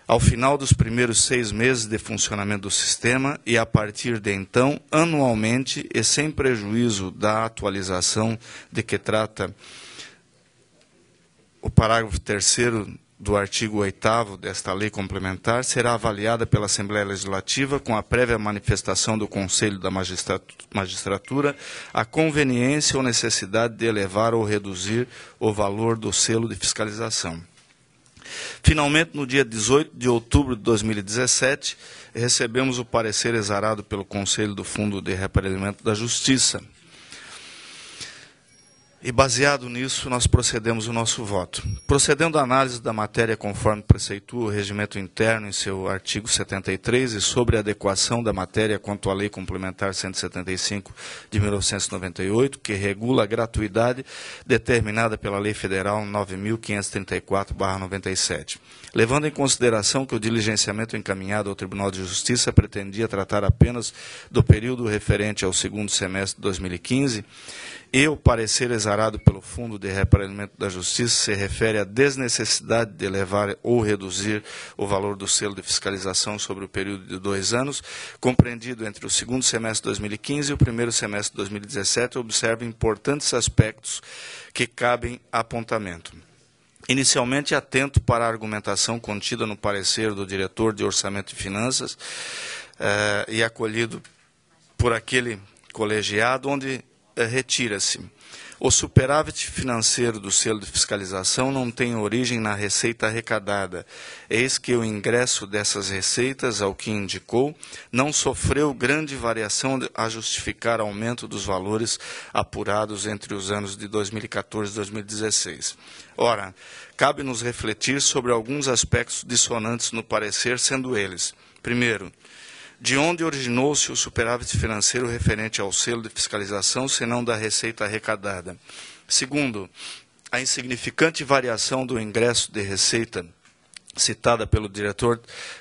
ao final dos primeiros 6 meses de funcionamento do sistema e, a partir de então, anualmente e sem prejuízo da atualização de que trata o parágrafo 3º do artigo 8º desta lei complementar, será avaliada pela Assembleia Legislativa, com a prévia manifestação do Conselho da Magistratura, a conveniência ou necessidade de elevar ou reduzir o valor do selo de fiscalização. Finalmente, no dia 18 de outubro de 2017, recebemos o parecer exarado pelo Conselho do Fundo de Reparelhamento da Justiça. E, baseado nisso, nós procedemos o nosso voto. Procedendo à análise da matéria conforme preceitua o regimento interno em seu artigo 73 e sobre a adequação da matéria quanto à Lei Complementar 175 de 1998, que regula a gratuidade determinada pela Lei Federal 9.534/97. Levando em consideração que o diligenciamento encaminhado ao Tribunal de Justiça pretendia tratar apenas do período referente ao segundo semestre de 2015, e o parecer exarado pelo Fundo de Reparelhamento da Justiça se refere à desnecessidade de elevar ou reduzir o valor do selo de fiscalização sobre o período de 2 anos, compreendido entre o segundo semestre de 2015 e o primeiro semestre de 2017, observa importantes aspectos que cabem a apontamento. Inicialmente, atento para a argumentação contida no parecer do diretor de Orçamento e Finanças e acolhido por aquele colegiado, onde retira-se: o superávit financeiro do selo de fiscalização não tem origem na receita arrecadada. Eis que o ingresso dessas receitas, ao que indicou, não sofreu grande variação a justificar aumento dos valores apurados entre os anos de 2014 e 2016. Ora, cabe-nos refletir sobre alguns aspectos dissonantes no parecer, sendo eles: primeiro, de onde originou-se o superávit financeiro referente ao selo de fiscalização, senão da receita arrecadada? Segundo, a insignificante variação do ingresso de receita citada pelo diretor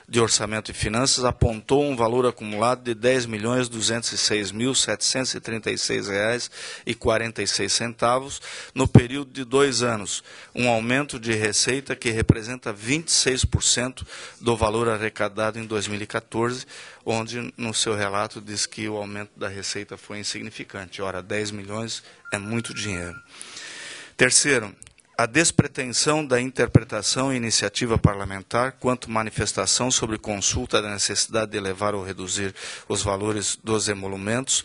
de Orçamento e Finanças apontou um valor acumulado de R$ 10.206.736,46 no período de 2 anos, um aumento de receita que representa 26% do valor arrecadado em 2014, onde no seu relato diz que o aumento da receita foi insignificante. Ora, 10 milhões é muito dinheiro. Terceiro, a despretensão da interpretação e iniciativa parlamentar quanto manifestação sobre consulta da necessidade de elevar ou reduzir os valores dos emolumentos,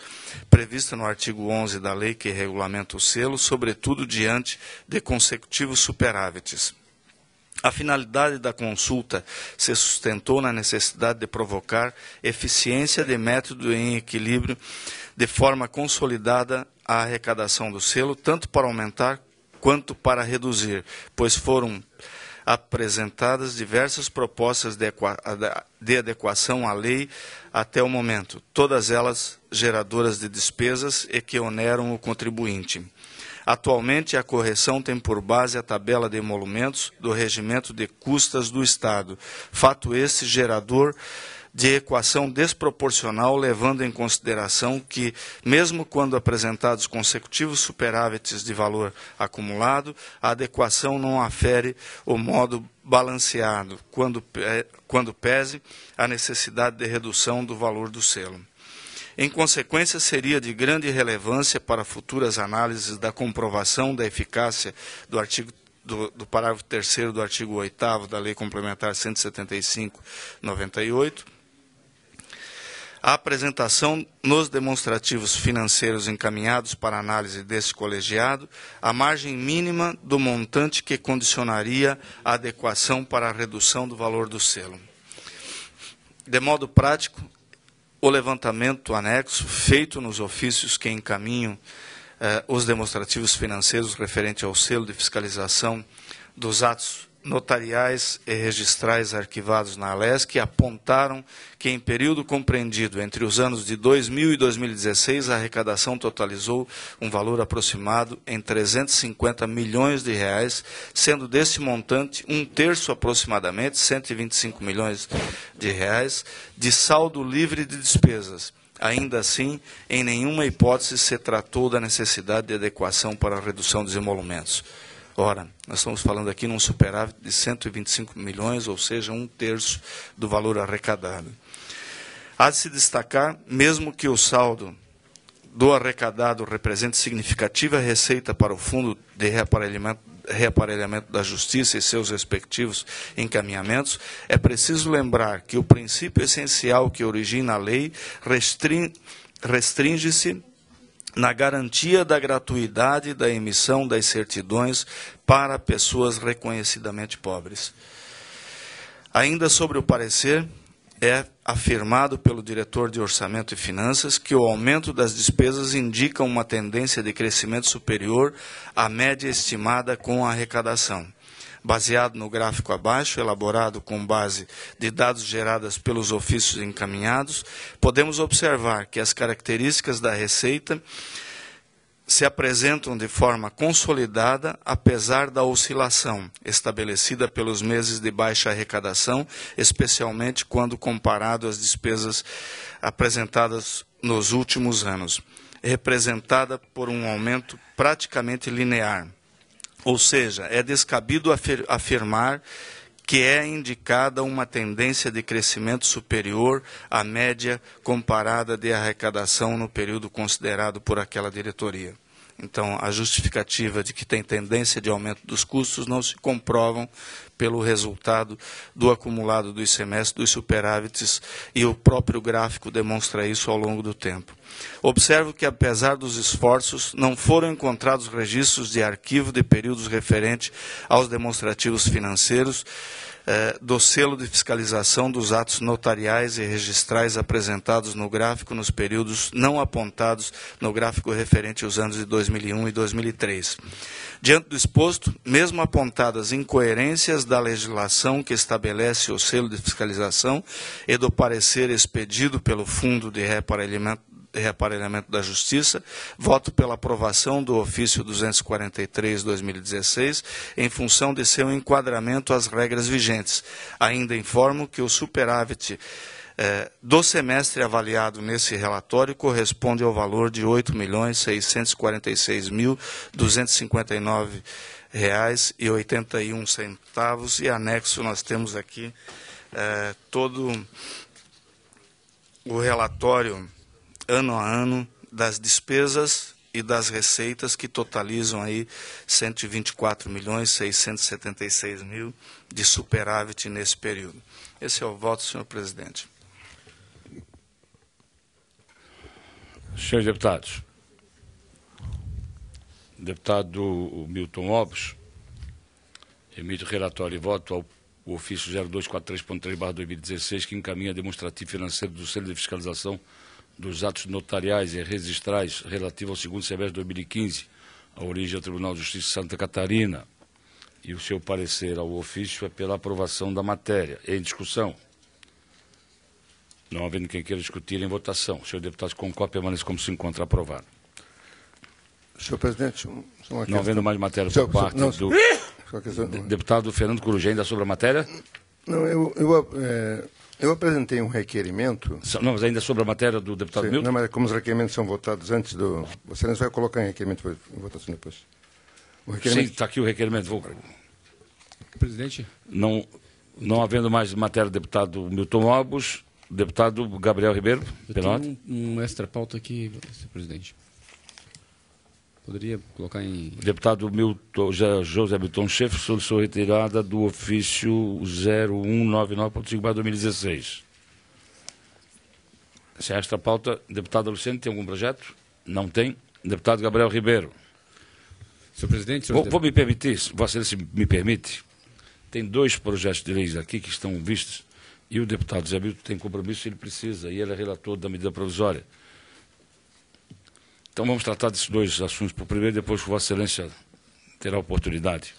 prevista no artigo 11 da lei que regulamenta o selo, sobretudo diante de consecutivos superávites. A finalidade da consulta se sustentou na necessidade de provocar eficiência de método em equilíbrio, de forma consolidada a arrecadação do selo, tanto para aumentar quanto para reduzir, pois foram apresentadas diversas propostas de adequação à lei até o momento, todas elas geradoras de despesas e que oneram o contribuinte. Atualmente, a correção tem por base a tabela de emolumentos do regimento de custas do Estado, fato esse gerador de equação desproporcional, levando em consideração que, mesmo quando apresentados consecutivos superávites de valor acumulado, a adequação não afere o modo balanceado, quando pese a necessidade de redução do valor do selo. Em consequência, seria de grande relevância para futuras análises da comprovação da eficácia do artigo do parágrafo 3º do artigo 8º da Lei Complementar 175/98, a apresentação nos demonstrativos financeiros encaminhados para análise desse colegiado, a margem mínima do montante que condicionaria a adequação para a redução do valor do selo. De modo prático, o levantamento anexo, feito nos ofícios que encaminham os demonstrativos financeiros referente ao selo de fiscalização dos atos notariais e registrais arquivados na Alesc apontaram que, em período compreendido entre os anos de 2000 e 2016, a arrecadação totalizou um valor aproximado em 350 milhões de reais, sendo desse montante um terço aproximadamente, 125 milhões de reais, de saldo livre de despesas. Ainda assim, em nenhuma hipótese se tratou da necessidade de adequação para a redução dos emolumentos. Ora, nós estamos falando aqui num superávit de 125 milhões, ou seja, um terço do valor arrecadado. Há de se destacar, mesmo que o saldo do arrecadado represente significativa receita para o Fundo de Reaparelhamento da Justiça e seus respectivos encaminhamentos, é preciso lembrar que o princípio essencial que origina a lei restringe-se na garantia da gratuidade da emissão das certidões para pessoas reconhecidamente pobres. Ainda sobre o parecer, é afirmado pelo diretor de Orçamento e Finanças que o aumento das despesas indica uma tendência de crescimento superior à média estimada com a arrecadação. Baseado no gráfico abaixo, elaborado com base de dados gerados pelos ofícios encaminhados, podemos observar que as características da receita se apresentam de forma consolidada, apesar da oscilação estabelecida pelos meses de baixa arrecadação, especialmente quando comparado às despesas apresentadas nos últimos anos, representada por um aumento praticamente linear. Ou seja, é descabido afirmar que é indicada uma tendência de crescimento superior à média comparada de arrecadação no período considerado por aquela diretoria. Então, a justificativa de que tem tendência de aumento dos custos não se comprovam pelo resultado do acumulado dos semestres, dos superávites, e o próprio gráfico demonstra isso ao longo do tempo. Observo que, apesar dos esforços, não foram encontrados registros de arquivo de períodos referentes aos demonstrativos financeiros do selo de fiscalização dos atos notariais e registrais apresentados no gráfico nos períodos não apontados no gráfico referente aos anos de 2001 e 2003. Diante do exposto, mesmo apontadas incoerências da legislação que estabelece o selo de fiscalização e do parecer expedido pelo Fundo de Reaparelhamento da Justiça, voto pela aprovação do ofício 243/2016, em função de seu enquadramento às regras vigentes. Ainda informo que o superávit do semestre avaliado nesse relatório corresponde ao valor de R$ 8.646.259,81, e anexo nós temos aqui todo o relatório ano a ano das despesas e das receitas, que totalizam aí 124.676.000 de superávit nesse período. Esse é o voto, senhor presidente. Senhores deputados, deputado Milton Obos emite relatório e voto ao ofício 0243.3/2016, que encaminha demonstrativo financeiro do selo de fiscalização dos atos notariais e registrais relativo ao segundo semestre de 2015, a origem ao Tribunal de Justiça de Santa Catarina, e o seu parecer ao ofício é pela aprovação da matéria. Em discussão. Não havendo quem queira discutir, em votação. O senhor deputado com cópia permanece como se encontra aprovado. Senhor presidente, não havendo mais matéria por parte do deputado Fernando Corujá, ainda sobre a matéria? Não, eu apresentei um requerimento. Não, mas ainda sobre a matéria do deputado Milton? Não, mas como os requerimentos são votados antes do... Você não vai colocar em requerimento em votação depois. Sim, está aqui o requerimento. Presidente? Não havendo mais matéria do deputado Milton Obos, deputado Gabriel Ribeiro. Eu tenho um extra pauta aqui, senhor presidente. Poderia colocar em... Deputado José Milton Schaeffer solicitou retirada do ofício 0199.5/2016. Se esta pauta, deputado Luciano, tem algum projeto? Não tem. Deputado Gabriel Ribeiro. Senhor presidente... Vou me permitir, Vossa Excelência me permite, tem 2 projetos de leis aqui que estão vistos, e o deputado Zé Milton tem compromisso, ele precisa, e ele é relator da medida provisória. Então vamos tratar desses 2 assuntos por primeiro, depois que Vossa Excelência terá a oportunidade.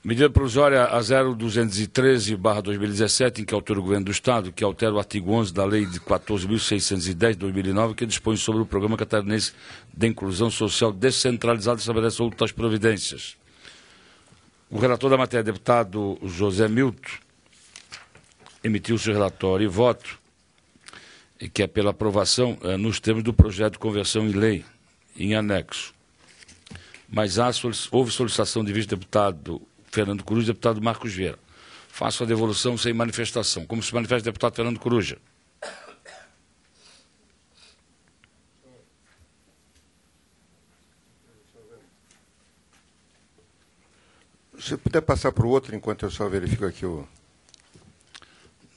Medida provisória a 0213/2017, em que altera o Governo do Estado, que altera o artigo 11 da Lei de 14.610 de 2009, que dispõe sobre o Programa Catarinense de Inclusão Social Descentralizada e estabelece outras providências. O relator da matéria, deputado José Milton, emitiu seu relatório e voto, e que é pela aprovação nos termos do projeto de conversão em lei, em anexo. Mas houve solicitação de vice-deputado Fernando Coruja e deputado Marcos Vieira. Faço a devolução sem manifestação. Como se manifesta o deputado Fernando Coruja? Se puder passar para o outro, enquanto eu só verifico aqui o...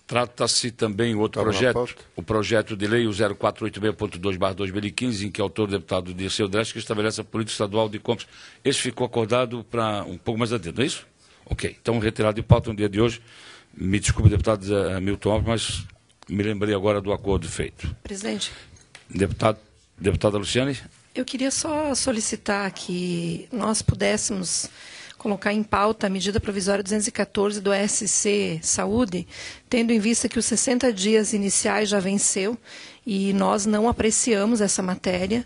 Trata-se também o outro projeto, o projeto de lei, o 0486.2/2015, em que é autor o deputado Dirceu Dresch, que estabelece a política estadual de compras. Esse ficou acordado para um pouco mais adiante, não é isso? Ok. Então, retirado de pauta no dia de hoje. Me desculpe, deputado Milton Alves, mas me lembrei agora do acordo feito. Presidente. Deputada Luciane? Eu queria só solicitar que nós pudéssemos colocar em pauta a medida provisória 214 do SC Saúde, tendo em vista que os 60 dias iniciais já venceu e nós não apreciamos essa matéria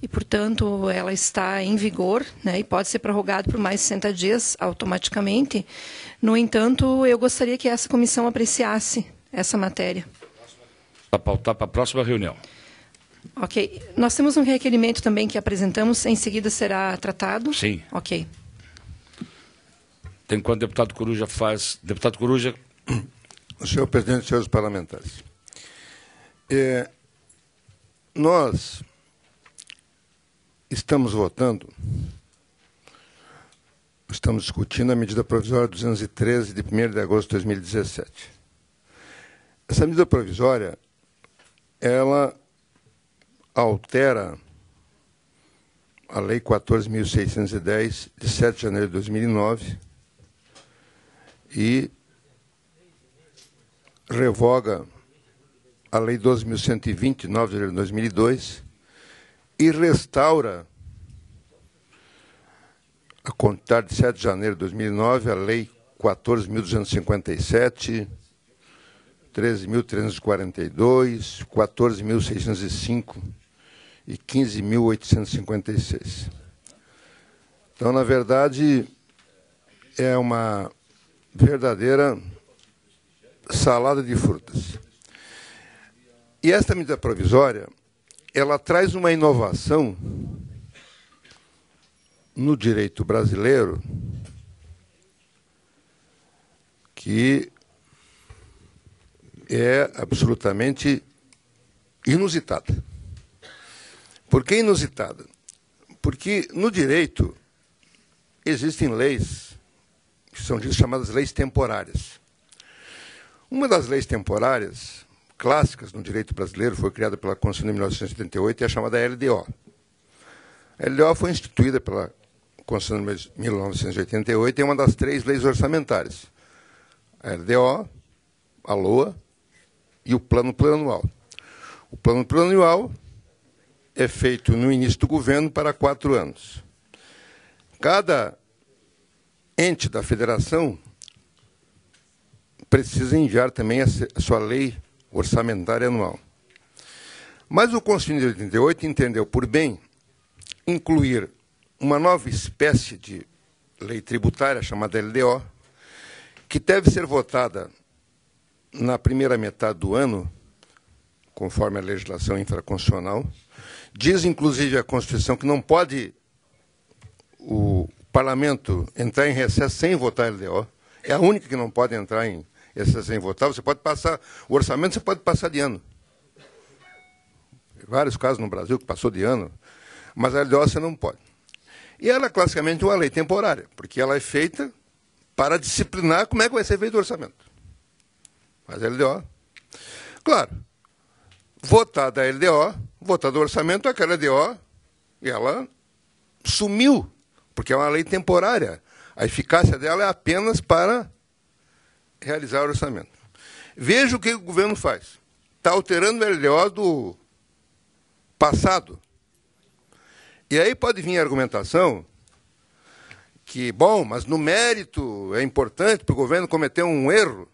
e, portanto, ela está em vigor, né, e pode ser prorrogada por mais 60 dias automaticamente. No entanto, eu gostaria que essa comissão apreciasse essa matéria. Para pautar para a próxima reunião. Ok. Nós temos um requerimento também que apresentamos, em seguida será tratado? Sim. Ok. Tem quanto o deputado Coruja faz... Deputado Coruja. Senhor presidente, senhores parlamentares. Nós estamos discutindo a medida provisória 213 de 1º de agosto de 2017. Essa medida provisória, ela altera a Lei 14.610, de 7 de janeiro de 2009, e revoga a Lei 12.120, de 9 de janeiro de 2002, e restaura, a contar de 7 de janeiro de 2009, a Lei 14.257, 13.342, 14.605 e 15.856. Então, na verdade, é uma verdadeira salada de frutas. E esta medida provisória, ela traz uma inovação no direito brasileiro que é absolutamente inusitada. Por que inusitada? Porque no direito existem leis que são chamadas leis temporárias. Uma das leis temporárias clássicas no direito brasileiro foi criada pela Constituição de 1988 e é a chamada LDO. A LDO foi instituída pela Constituição de 1988 e é uma das 3 leis orçamentárias. A LDO, a LOA e o Plano Plurianual. O Plano Plurianual é feito no início do governo para 4 anos. Cada ente da federação precisa enviar também a sua lei orçamentária anual. Mas o Constituinte de 88 entendeu por bem incluir uma nova espécie de lei tributária, chamada LDO, que deve ser votada na primeira metade do ano, conforme a legislação infraconstitucional. Diz, inclusive, a Constituição que não pode o parlamento entrar em recesso sem votar a LDO. É a única que não pode entrar em recesso sem votar. Você pode passar, o orçamento você pode passar de ano. Vários casos no Brasil que passou de ano, mas a LDO você não pode. E ela é classicamente uma lei temporária, porque ela é feita para disciplinar como é que vai ser feito o orçamento. Mas a LDO, claro, votada a LDO, votado o orçamento, aquela LDO, e ela sumiu, porque é uma lei temporária. A eficácia dela é apenas para realizar o orçamento. Veja o que o governo faz. Está alterando o LDO do passado. E aí pode vir a argumentação que, bom, mas no mérito é importante para o governo cometer um erro.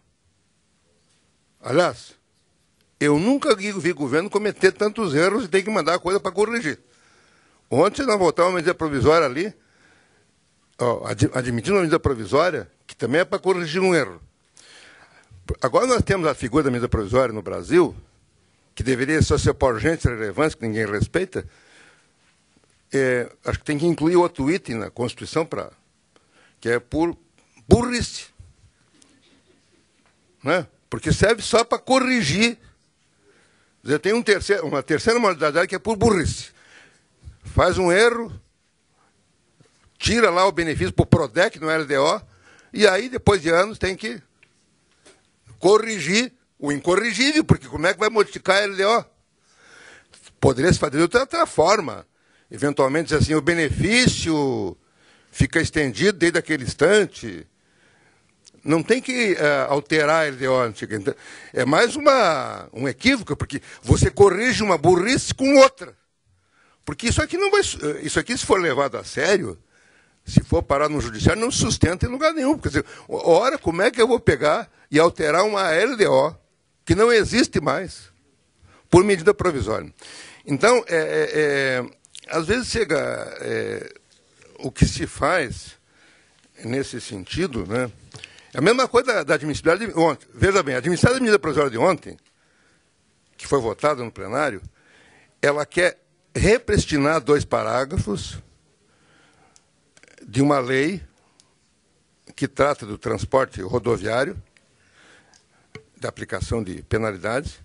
Aliás, eu nunca vi o governo cometer tantos erros e ter que mandar a coisa para corrigir. Ontem nós votamos uma medida provisória ali, admitindo uma medida provisória, que também é para corrigir um erro. Agora nós temos a figura da medida provisória no Brasil, que deveria só ser por urgência e relevância, que ninguém respeita. Acho que tem que incluir outro item na Constituição, que é por burrice. Né? Porque serve só para corrigir. Tem uma terceira modalidade que é por burrice. Faz um erro, tira lá o benefício para o PRODEC no LDO, e aí, depois de anos, tem que corrigir o incorrigível, porque como é que vai modificar a LDO? Poderia se fazer de outra forma. Eventualmente, assim, o benefício fica estendido desde aquele instante. Não tem que alterar a LDO antiga. Então, é mais um equívoco, porque você corrige uma burrice com outra. Porque isso aqui, se for levado a sério, se for parar no judiciário, não sustenta em lugar nenhum. Quer dizer, ora, como é que eu vou pegar e alterar uma LDO que não existe mais por medida provisória? Então, às vezes chega o que se faz nesse sentido, né? É a mesma coisa da admissibilidade de ontem. Veja bem, a admissibilidade da medida provisória de ontem, que foi votada no plenário, ela quer repristinar 2 parágrafos de uma lei que trata do transporte rodoviário, da aplicação de penalidades,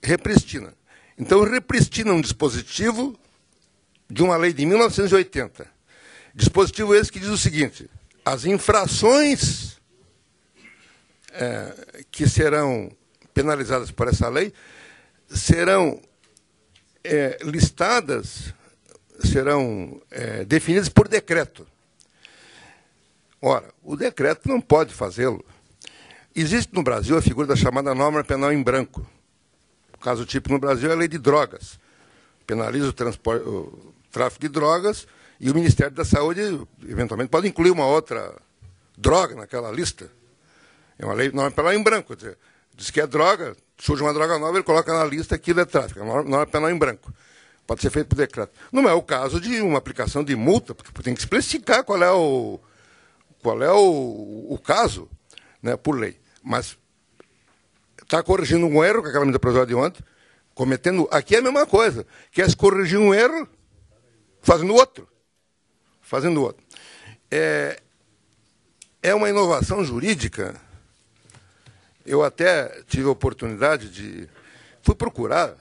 repristina. Então, repristina um dispositivo de uma lei de 1980. Dispositivo esse que diz o seguinte: as infrações que serão penalizadas por essa lei serão listadas, serão definidas por decreto. Ora, o decreto não pode fazê-lo. Existe no Brasil a figura da chamada norma penal em branco. O caso típico no Brasil é a lei de drogas. Penaliza o tráfico de drogas e o Ministério da Saúde, eventualmente, pode incluir uma outra droga naquela lista. É uma lei norma penal em branco. Quer dizer, diz que é droga, surge uma droga nova, ele coloca na lista aquilo é tráfico. É norma penal em branco. Pode ser feito por decreto. Não é o caso de uma aplicação de multa, porque tem que especificar qual é o caso, né, por lei. Mas está corrigindo um erro, com aquela medida provisória de ontem, cometendo... Aqui é a mesma coisa. Quer se corrigir um erro, fazendo outro. É uma inovação jurídica. Eu até tive a oportunidade de... Fui procurar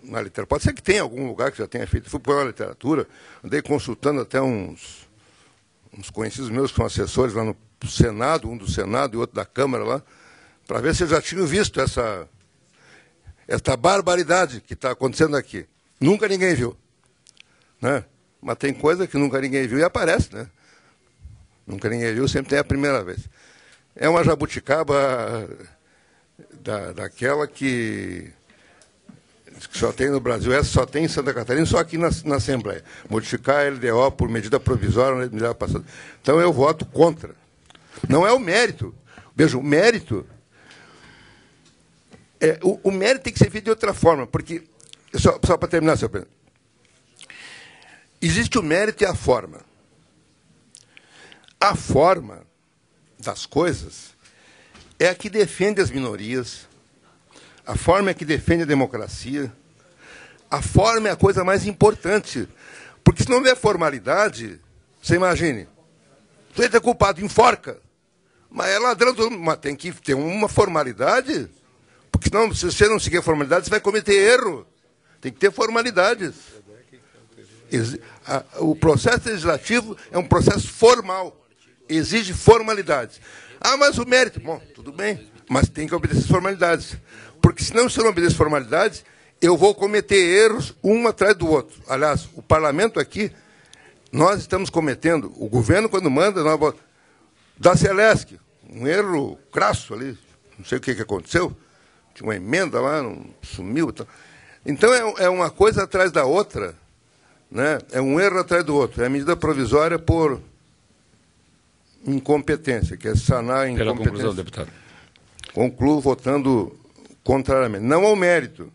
na literatura. Pode ser que tenha algum lugar que já tenha feito. Fui procurar na literatura, andei consultando até uns conhecidos meus que são assessores lá no Senado, um do Senado e outro da Câmara lá, para ver se eu já tinha visto essa barbaridade que está acontecendo aqui. Nunca ninguém viu. Né? Mas tem coisa que nunca ninguém viu e aparece, né? Nunca ninguém viu, sempre tem a primeira vez. É uma jabuticaba daquela que só tem no Brasil, essa só tem em Santa Catarina, só aqui na Assembleia. Modificar a LDO por medida provisória, medida passada. Então eu voto contra. Não é o mérito. Veja, o mérito... O mérito tem que ser feito de outra forma, porque... Só para terminar, senhor presidente. Existe o mérito e a forma. A forma das coisas é a que defende as minorias, a forma é a que defende a democracia, a forma é a coisa mais importante. Porque se não houver formalidade, você imagine, você é culpado, enforca. Mas é ladrão, mas tem que ter uma formalidade, porque senão, se você não seguir a formalidade, você vai cometer erro. Tem que ter formalidades. O processo legislativo é um processo formal, exige formalidades. Ah, mas o mérito... Bom, tudo bem, mas tem que obedecer as formalidades. Porque senão, se eu não obedecer formalidades, eu vou cometer erros um atrás do outro. Aliás, o parlamento aqui, nós estamos cometendo, o governo, quando manda, da Celesc, um erro crasso ali, não sei o que aconteceu, tinha uma emenda lá, não sumiu. Então, é uma coisa atrás da outra, né? É um erro atrás do outro. É a medida provisória por incompetência, que é sanar a incompetência. Pela conclusão, deputado. Concluo votando contrariamente. Não ao mérito.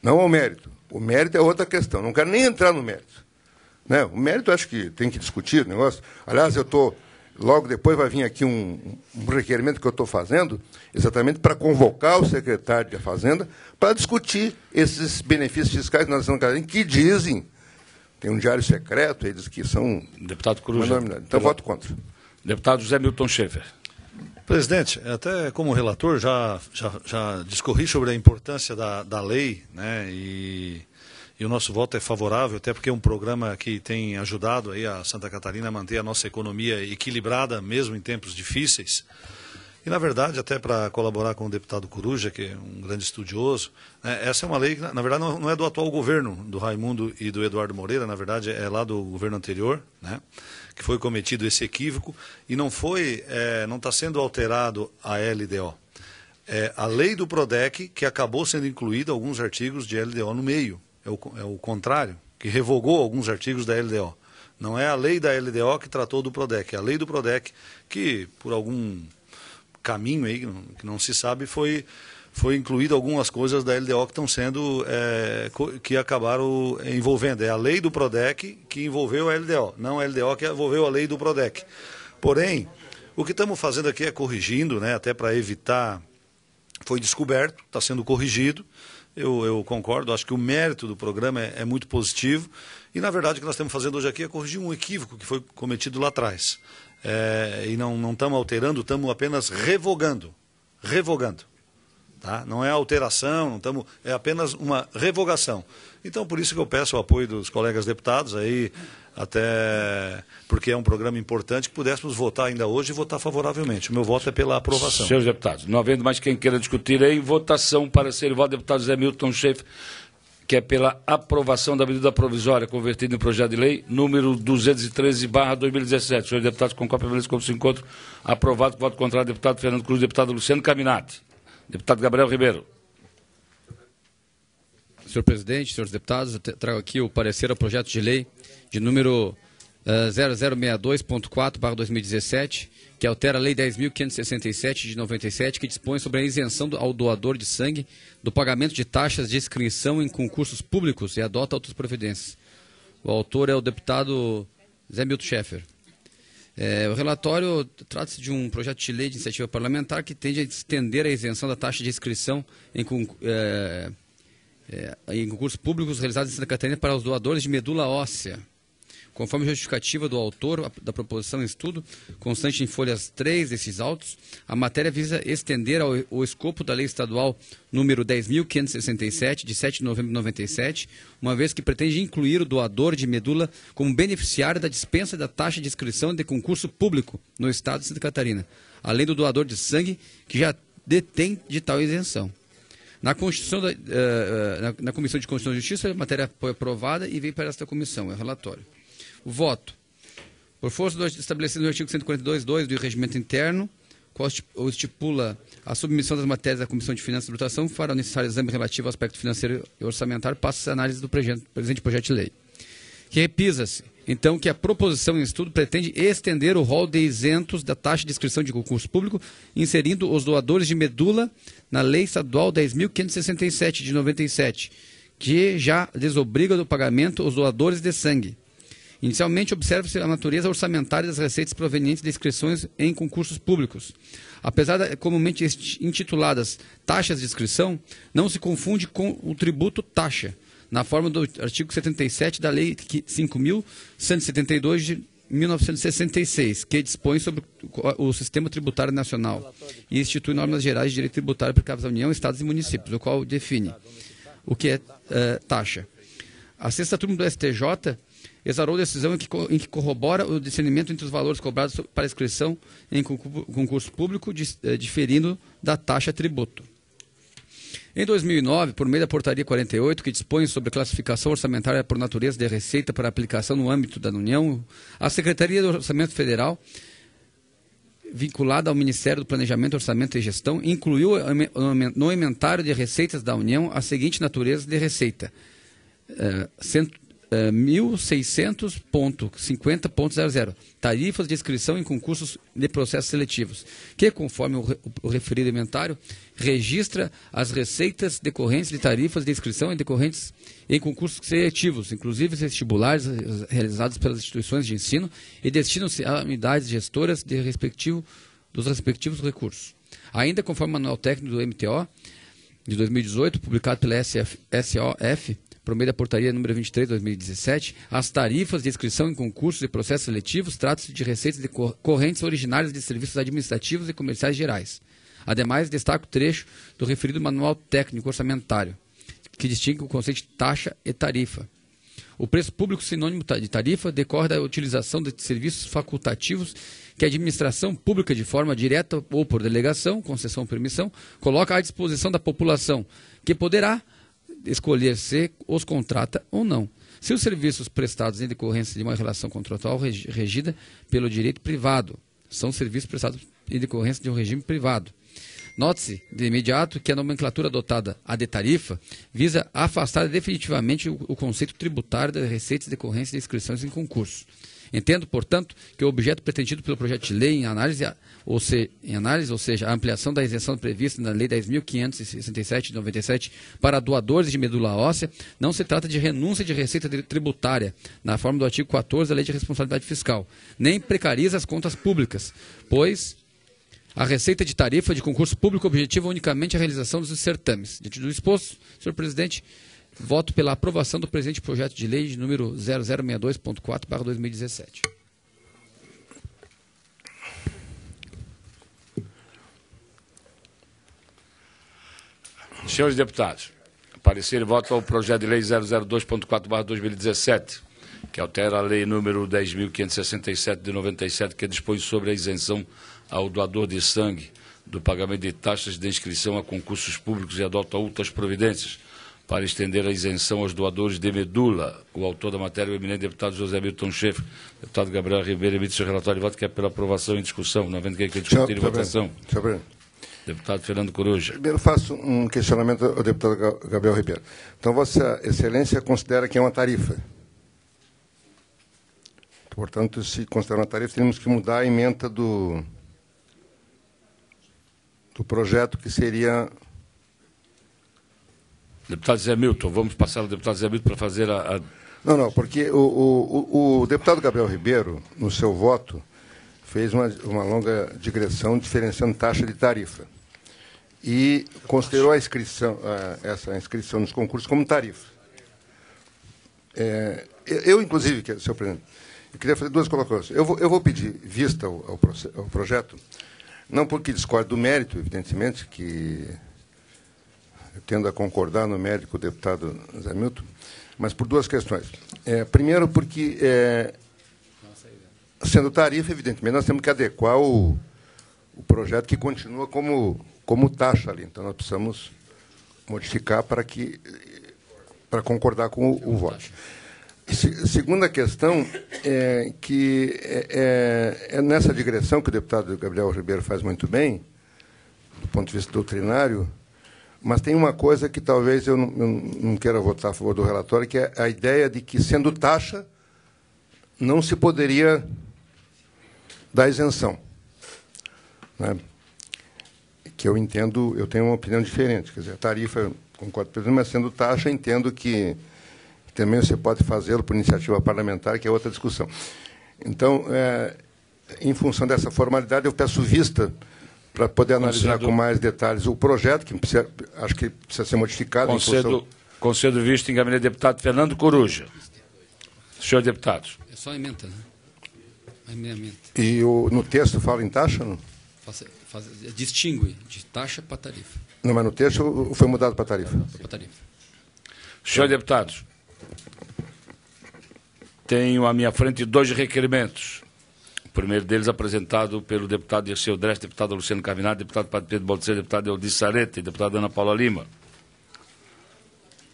Não ao mérito. O mérito é outra questão. Não quero nem entrar no mérito. Né? O mérito acho que tem que discutir o negócio. Aliás, eu estou... Logo depois vai vir aqui um requerimento que eu estou fazendo, exatamente para convocar o secretário da Fazenda para discutir esses benefícios fiscais que nós estamos fazendo, que dizem, tem um diário secreto, eles que são... Deputado Coruja. Então, voto contra. Deputado José Milton Schaefer. Presidente, até como relator já discorri sobre a importância da lei, né, e o nosso voto é favorável, até porque é um programa que tem ajudado aí a Santa Catarina a manter a nossa economia equilibrada, mesmo em tempos difíceis. E, na verdade, até para colaborar com o deputado Coruja, que é um grande estudioso, né, essa é uma lei que, na verdade, não é do atual governo, do Raimundo e do Eduardo Moreira, na verdade, é lá do governo anterior, né, que foi cometido esse equívoco, e não está sendo alterado a LDO. É a lei do PRODEC que acabou sendo incluída alguns artigos de LDO no meio. É o contrário, que revogou alguns artigos da LDO. Não é a lei da LDO que tratou do PRODEC, é a lei do PRODEC que, por algum caminho aí, que não se sabe, foi incluído algumas coisas da LDO que estão sendo, que acabaram envolvendo. É a lei do PRODEC que envolveu a LDO, não a LDO que envolveu a lei do PRODEC. Porém, o que estamos fazendo aqui é corrigindo, né, até para evitar, foi descoberto, está sendo corrigido. Eu concordo, acho que o mérito do programa é muito positivo e, na verdade, o que nós estamos fazendo hoje aqui é corrigir um equívoco que foi cometido lá atrás. E não estamos alterando, estamos apenas revogando. Tá? Não é alteração, é apenas uma revogação. Então, por isso que eu peço o apoio dos colegas deputados, aí, até porque é um programa importante, que pudéssemos votar ainda hoje e votar favoravelmente. O meu voto é pela aprovação. Senhores deputados, não havendo mais quem queira discutir aí, votação para ser voto do deputado José Milton Schaefer, que é pela aprovação da medida provisória convertida em projeto de lei número 213/2017. Senhores deputados, concordam com como se encontra aprovado, com voto contrário, deputado Fernando Cruz, deputado Luciano Caminati. Deputado Gabriel Ribeiro. Senhor presidente, senhores deputados, eu trago aqui o parecer ao projeto de lei de número 0062.4/2017, que altera a Lei 10.567 de 97, que dispõe sobre a isenção ao doador de sangue do pagamento de taxas de inscrição em concursos públicos e adota outras providências. O autor é o deputado Zé Milton Schaefer. O relatório trata-se de um projeto de lei de iniciativa parlamentar que tende a estender a isenção da taxa de inscrição em concursos públicos realizados em Santa Catarina para os doadores de medula óssea. Conforme justificativa do autor da proposição em estudo, constante em folhas 3 desses autos, a matéria visa estender o escopo da Lei Estadual número 10.567, de 7 de novembro de 97, uma vez que pretende incluir o doador de medula como beneficiário da dispensa da taxa de inscrição de concurso público no Estado de Santa Catarina, além do doador de sangue, que já detém de tal isenção. Na Comissão de Constituição e Justiça, a matéria foi aprovada e veio para esta comissão, é o relatório. O voto. Por força do estabelecido no artigo 142.2 do Regimento Interno, qual estipula a submissão das matérias à Comissão de Finanças e Tributação, fará o necessário exame relativo ao aspecto financeiro e orçamentário, passa a análise do presente projeto de lei. Que repisa-se, então, que a proposição em estudo pretende estender o rol de isentos da taxa de inscrição de concurso público, inserindo os doadores de medula na Lei Estadual 10.567 de 97, que já desobriga do pagamento os doadores de sangue. Inicialmente, observa-se a natureza orçamentária das receitas provenientes de inscrições em concursos públicos. Apesar de comumente intituladas taxas de inscrição, não se confunde com o tributo taxa, na forma do artigo 77 da Lei 5.172 de 1966, que dispõe sobre o Sistema Tributário Nacional e institui normas gerais de direito tributário aplicáveis à União, Estados e municípios, o qual define o que é taxa. A sexta turma do STJ exarou decisão em que corrobora o discernimento entre os valores cobrados para inscrição em concurso público, diferindo da taxa tributo. Em 2009, por meio da Portaria 48, que dispõe sobre a classificação orçamentária por natureza de receita para aplicação no âmbito da União, a Secretaria do Orçamento Federal, vinculada ao Ministério do Planejamento, Orçamento e Gestão, incluiu no inventário de receitas da União a seguinte natureza de receita: 1.600.50.00, tarifas de inscrição em concursos de processos seletivos, que, conforme o referido inventário, registra as receitas decorrentes de tarifas de inscrição decorrentes em concursos seletivos, inclusive vestibulares realizados pelas instituições de ensino, e destinam-se a unidades gestoras dos respectivos recursos. Ainda conforme o Manual Técnico do MTO, de 2018, publicado pela SOF, por meio da portaria número 23 de 2017, as tarifas de inscrição em concursos e processos seletivos tratam-se de receitas decorrentes originárias de serviços administrativos e comerciais gerais. Ademais, destaco o trecho do referido Manual Técnico Orçamentário, que distingue o conceito de taxa e tarifa. O preço público sinônimo de tarifa decorre da utilização de serviços facultativos que a administração pública, de forma direta ou por delegação, concessão ou permissão, coloca à disposição da população, que poderá escolher se os contrata ou não. Se os serviços prestados em decorrência de uma relação contratual regida pelo direito privado, são serviços prestados em decorrência de um regime privado. Note-se, de imediato, que a nomenclatura adotada, a de tarifa, visa afastar definitivamente o conceito tributário das receitas decorrentes de inscrições em concurso. Entendo, portanto, que o objeto pretendido pelo projeto de lei em análise, ou seja, a ampliação da isenção prevista na Lei 10.567 de 97 para doadores de medula óssea, não se trata de renúncia de receita tributária, na forma do artigo 14 da Lei de Responsabilidade Fiscal, nem precariza as contas públicas, pois a receita de tarifa de concurso público objetiva unicamente a realização dos certames. Diante do exposto, senhor presidente, voto pela aprovação do presente projeto de lei de número 0062.4/2017. Senhores deputados, parecer e voto ao projeto de lei 002.4/2017, que altera a lei número 10.567 de 97, que dispõe sobre a isenção ao doador de sangue do pagamento de taxas de inscrição a concursos públicos e adota outras providências para estender a isenção aos doadores de medula. O autor da matéria, o eminente deputado José Milton Schaeffer, deputado Gabriel Ribeiro, emite seu relatório de voto, que é pela aprovação em discussão, não havendo quem discutir em votação. Deputado Fernando Coruja. Primeiro faço um questionamento ao deputado Gabriel Ribeiro. Então, Vossa Excelência considera que é uma tarifa. Portanto, se considera uma tarifa, temos que mudar a ementa do projeto, que seria... Deputado Zé Milton, vamos passar ao deputado Zé Milton para fazer a... Não, porque o deputado Gabriel Ribeiro, no seu voto, fez uma longa digressão diferenciando taxa de tarifa e considerou essa inscrição nos concursos como tarifa. Eu, inclusive, senhor presidente, eu queria fazer duas colocações. Eu vou pedir vista ao projeto, não porque discordo do mérito, evidentemente, que eu tendo a concordar no mérito com o deputado Zé Milton, mas por duas questões. Primeiro, porque, sendo tarifa, evidentemente, nós temos que adequar o projeto, que continua como taxa ali. Então, nós precisamos modificar para concordar com o voto. Segunda questão é que é nessa digressão que o deputado Gabriel Ribeiro faz muito bem, do ponto de vista doutrinário, mas tem uma coisa que talvez eu não queira votar a favor do relatório, que é a ideia de que, sendo taxa, não se poderia dar isenção. Né? Que eu entendo, eu tenho uma opinião diferente. Quer dizer, a tarifa, eu concordo com o presidente, mas sendo taxa, entendo que também você pode fazê-lo por iniciativa parlamentar, que é outra discussão. Então, em função dessa formalidade, eu peço vista para poder analisar com mais detalhes o projeto, que acho que precisa ser modificado. Concedo vista em gabinete deputado Fernando Coruja. Senhor deputados. É só emenda, né? Emenda. E no texto fala em taxa, não? Distingue de taxa para tarifa. Não, mas no texto foi mudado para tarifa. Para tarifa. Senhores deputados, tenho à minha frente dois requerimentos. O primeiro deles apresentado pelo deputado Dirceu Dreste, deputado Luciano Carminati, deputado Padre Pedro Baldecer, deputado Eldir Sarete e deputada Ana Paula Lima.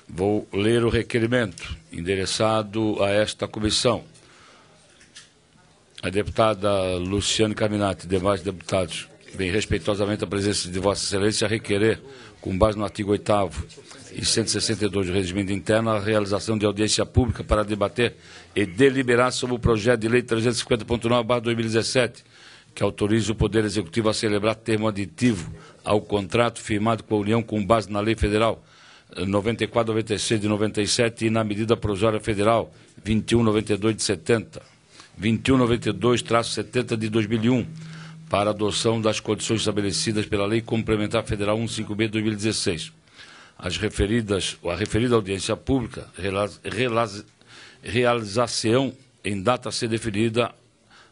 Vou ler o requerimento endereçado a esta comissão. A deputada Luciano Carminati e demais deputados Vem respeitosamente a presença de Vossa Excelência a requerer, com base no artigo 8º e 162 do Regimento Interno, a realização de audiência pública para debater e deliberar sobre o projeto de lei 350.9/2017, que autoriza o Poder Executivo a celebrar termo aditivo ao contrato firmado com a União com base na Lei Federal 94/96 de 97 e na Medida Provisória Federal 21/92 de 70, 21/92-70 de 2001, para adoção das condições estabelecidas pela Lei Complementar Federal 15B de 2016. A referida audiência pública realizar-se-ão em data a ser definida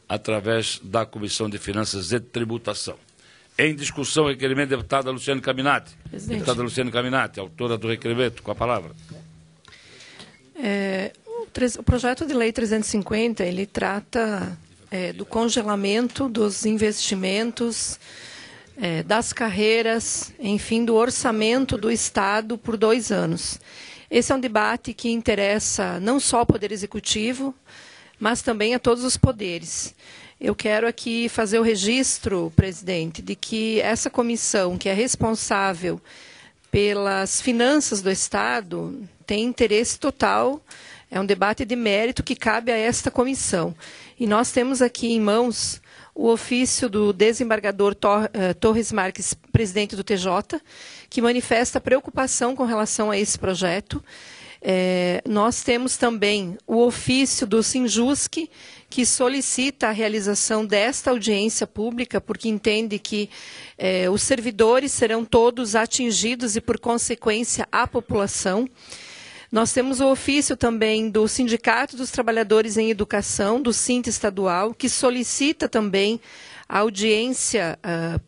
através da Comissão de Finanças e Tributação. Em discussão, requerimento da deputada Luciane Caminati. Presidente. Deputada Luciane Caminati, autora do requerimento, com a palavra. O projeto de lei 350, ele trata do congelamento dos investimentos, das carreiras, enfim, do orçamento do Estado por 2 anos. Esse é um debate que interessa não só ao Poder Executivo, mas também a todos os poderes. Eu quero aqui fazer o registro, presidente, de que essa comissão, que é responsável pelas finanças do Estado, tem interesse total, é um debate de mérito que cabe a esta comissão. E nós temos aqui em mãos o ofício do desembargador Torres Marques, presidente do TJ, que manifesta preocupação com relação a esse projeto. Nós temos também o ofício do Sinjusc, que solicita a realização desta audiência pública, porque entende que os servidores serão todos atingidos e, por consequência, a população. Nós temos o ofício também do Sindicato dos Trabalhadores em Educação, do SINT estadual, que solicita também a audiência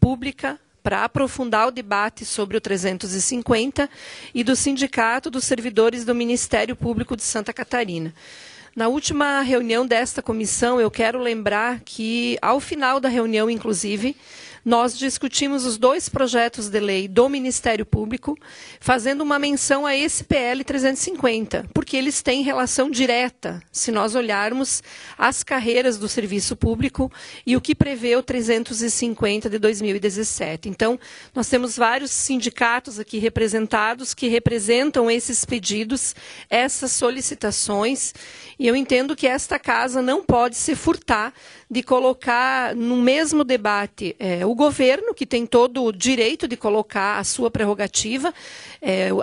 pública para aprofundar o debate sobre o 350, e do Sindicato dos Servidores do Ministério Público de Santa Catarina. Na última reunião desta comissão, eu quero lembrar que, ao final da reunião, inclusive, nós discutimos os 2 projetos de lei do Ministério Público, fazendo uma menção a esse PL 350, porque eles têm relação direta, se nós olharmos as carreiras do serviço público e o que prevê o 350 de 2017. Então, nós temos vários sindicatos aqui representados que representam esses pedidos, essas solicitações, e eu entendo que esta casa não pode se furtar de colocar no mesmo debate o governo, que tem todo o direito de colocar a sua prerrogativa,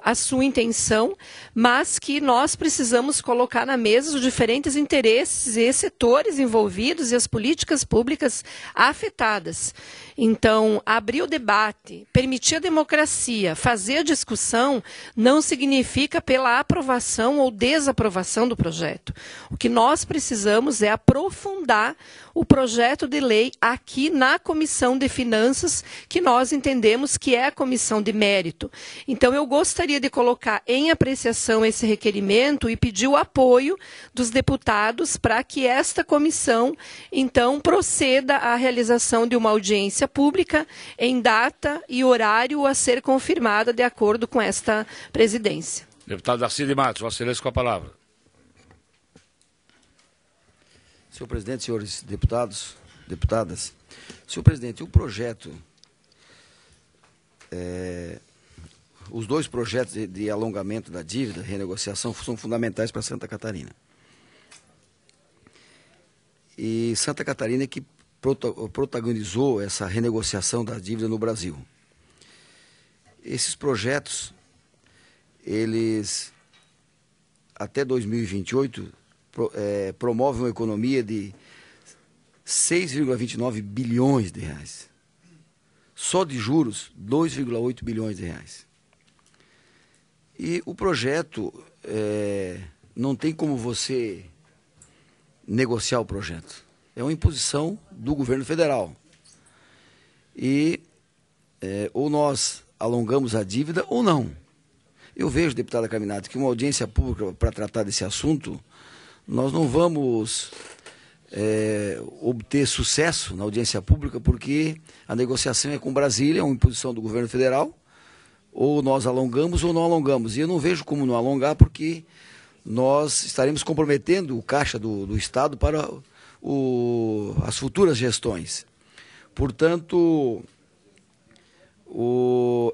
a sua intenção, mas que nós precisamos colocar na mesa os diferentes interesses e setores envolvidos e as políticas públicas afetadas. Então, abrir o debate, permitir a democracia, fazer a discussão, não significa pela aprovação ou desaprovação do projeto. O que nós precisamos é aprofundar o projeto de lei aqui na Comissão de Finanças, que nós entendemos que é a comissão de mérito. Então, eu gostaria de colocar em apreciação esse requerimento e pedir o apoio dos deputados para que esta comissão, então, proceda à realização de uma audiência pública em data e horário a ser confirmada de acordo com esta presidência. Deputado Darcy de Matos, Vossa Excelência, com a palavra. Senhor presidente, senhores deputados, deputadas. Senhor presidente, o projeto, os 2 projetos de alongamento da dívida, renegociação, são fundamentais para Santa Catarina. E Santa Catarina é que protagonizou essa renegociação da dívida no Brasil. Esses projetos, eles, até 2028, promovem uma economia de 6,29 bilhões de reais. Só de juros, 2,8 bilhões de reais. E o projeto, não tem como você negociar o projeto. É uma imposição do governo federal. E ou nós alongamos a dívida ou não. Eu vejo, deputada Caminati, que uma audiência pública para tratar desse assunto, nós não vamos obter sucesso na audiência pública, porque a negociação é com Brasília, é uma imposição do governo federal, ou nós alongamos ou não alongamos. E eu não vejo como não alongar, porque nós estaremos comprometendo o caixa do Estado para as futuras gestões. Portanto,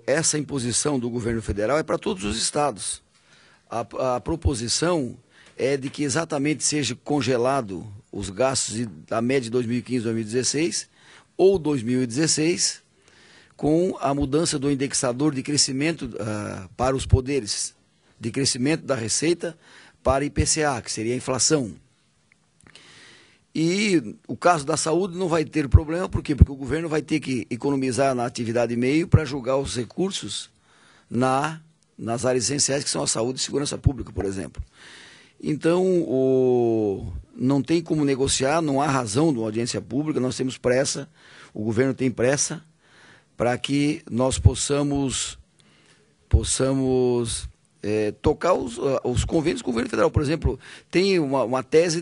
essa imposição do governo federal é para todos os estados. A proposição é de que exatamente seja congelado os gastos da média de 2015 2016 ou 2016, com a mudança do indexador de crescimento para os poderes, de crescimento da receita para IPCA, que seria a inflação. E o caso da saúde não vai ter problema, por quê? Porque o governo vai ter que economizar na atividade meio para jogar os recursos nas áreas essenciais, que são a saúde e segurança pública, por exemplo. Então, não tem como negociar, não há razão de uma audiência pública, nós temos pressa, o governo tem pressa, para que nós possamos tocar os convênios com o governo federal. Por exemplo, tem uma tese,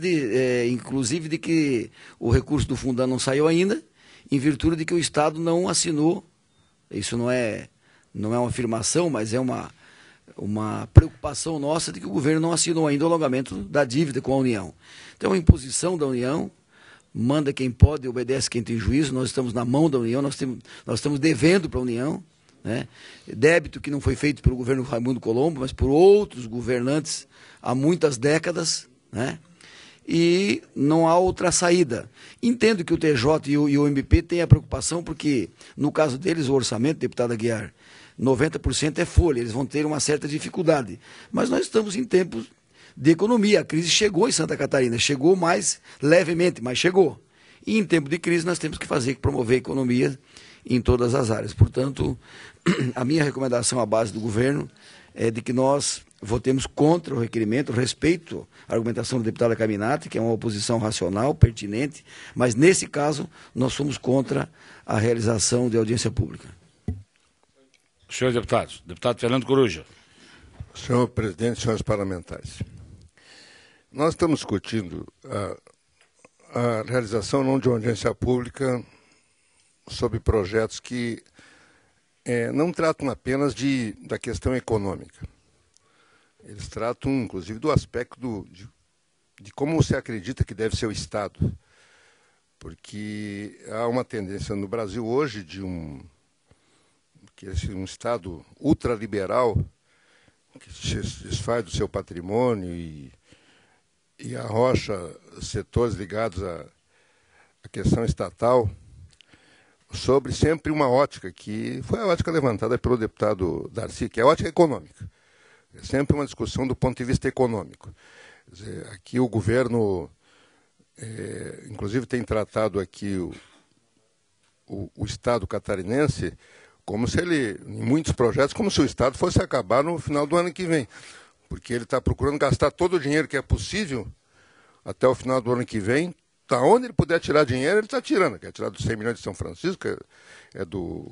inclusive, de que o recurso do Fundão não saiu ainda, em virtude de que o Estado não assinou. Isso não é uma afirmação, mas é uma preocupação nossa de que o governo não assinou ainda o alongamento da dívida com a União. Então, é uma imposição da União, manda quem pode, obedece quem tem juízo, nós estamos na mão da União, nós estamos devendo para a União, né? Débito que não foi feito pelo governo Raimundo Colombo, mas por outros governantes há muitas décadas, né? E não há outra saída. Entendo que o TJ e o MP têm a preocupação, porque no caso deles, o orçamento, deputada Aguiar, 90% é folha, eles vão ter uma certa dificuldade. Mas nós estamos em tempos de economia, a crise chegou em Santa Catarina, chegou mais levemente, mas chegou. E em tempo de crise nós temos que promover a economia em todas as áreas. Portanto, a minha recomendação à base do governo é de que nós votemos contra o requerimento, respeito a argumentação da deputada Caminati, que é uma oposição racional, pertinente, mas nesse caso nós somos contra a realização de audiência pública. Senhores deputados, deputado Fernando Coruja. Senhor presidente, senhores parlamentares, nós estamos discutindo a realização não de uma audiência pública sobre projetos que não tratam apenas da questão econômica. Eles tratam, inclusive, do aspecto de como você acredita que deve ser o Estado. Porque há uma tendência no Brasil hoje de um Estado ultraliberal que se desfaz do seu patrimônio e arrocha setores ligados à questão estatal, sobre sempre uma ótica que foi a ótica levantada pelo deputado Darcy, que é a ótica econômica. É sempre uma discussão do ponto de vista econômico. Quer dizer, aqui o governo, inclusive, tem tratado aqui o Estado catarinense como se em muitos projetos, como se o Estado fosse acabar no final do ano que vem. Porque ele está procurando gastar todo o dinheiro que é possível até o final do ano que vem. Da onde ele puder tirar dinheiro, ele está tirando. Quer tirar dos 100 milhões de São Francisco, é do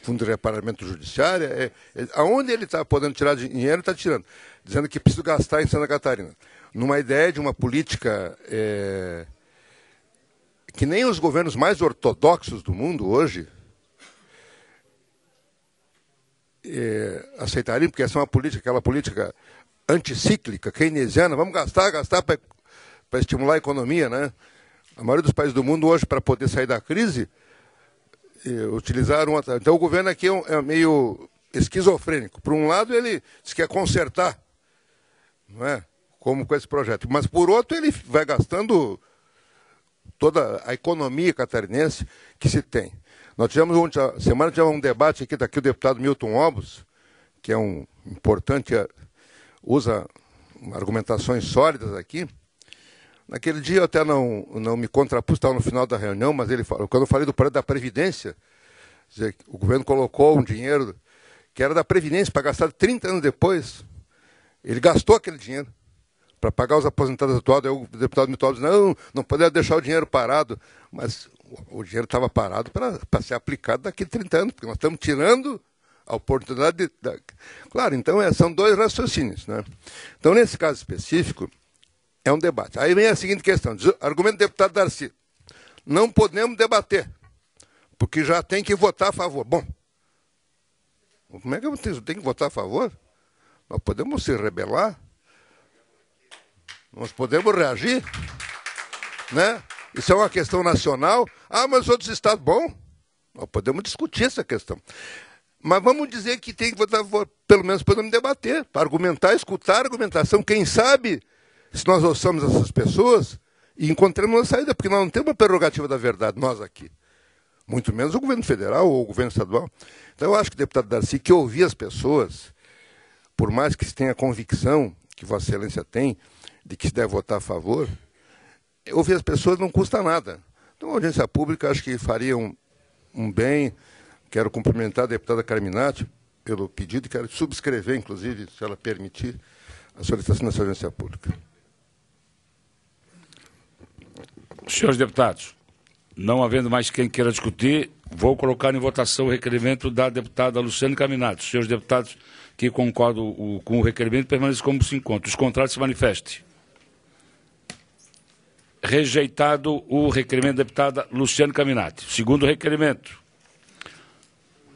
Fundo de Reparamento Judiciário, aonde ele está podendo tirar dinheiro, ele está tirando. Dizendo que precisa gastar em Santa Catarina. Numa ideia de uma política que nem os governos mais ortodoxos do mundo hoje aceitariam, porque essa é uma política, aquela política anticíclica, keynesiana, vamos gastar para estimular a economia, né? A maioria dos países do mundo hoje, para poder sair da crise, utilizaram... Então o governo aqui é meio esquizofrênico. Por um lado, ele diz que quer consertar, não é? Como com esse projeto. Mas, por outro, ele vai gastando toda a economia catarinense que se tem. Nós tivemos semana tivemos um debate aqui o deputado Milton Obos, que é um importante, usa argumentações sólidas aqui. Naquele dia eu até não me contrapus, estava no final da reunião, mas ele falou, quando eu falei do projeto da Previdência, dizer, o governo colocou um dinheiro que era da Previdência para gastar 30 anos depois. Ele gastou aquele dinheiro para pagar os aposentados atuais. Aí o deputado Milton disse, não poderia deixar o dinheiro parado. Mas o dinheiro estava parado para ser aplicado daqui a 30 anos, porque nós estamos tirando a oportunidade Claro, então são dois raciocínios, né? Então, nesse caso específico, é um debate. Aí vem a seguinte questão, argumento do deputado Darcy. Não podemos debater, porque já tem que votar a favor. Bom, como é que eu tenho que votar a favor? Nós podemos se rebelar? Nós podemos reagir? Né? Isso é uma questão nacional. Mas outros estados, bom, Nós podemos discutir essa questão. Mas vamos dizer que tem que votar a favor. Pelo menos podemos debater, para argumentar, escutar a argumentação. Quem sabe, se nós ouçamos essas pessoas e encontramos uma saída, porque nós não temos a prerrogativa da verdade, nós aqui. Muito menos o governo federal ou o governo estadual. Então, eu acho que o deputado Darcy, que ouvir as pessoas, por mais que se tenha convicção, que Vossa Excelência tem, de que se deve votar a favor, ouvir as pessoas não custa nada. Então, a audiência pública, acho que faria um bem. Quero cumprimentar a deputada Carminati pelo pedido e quero subscrever, inclusive, se ela permitir, a solicitação dessa audiência pública. Senhores deputados, não havendo mais quem queira discutir, vou colocar em votação o requerimento da deputada Luciane Carminati. Senhores deputados que concordam com o requerimento, permaneçam como se encontram. Os contrários se manifestem. Rejeitado o requerimento da deputada Luciane Carminati. Segundo requerimento,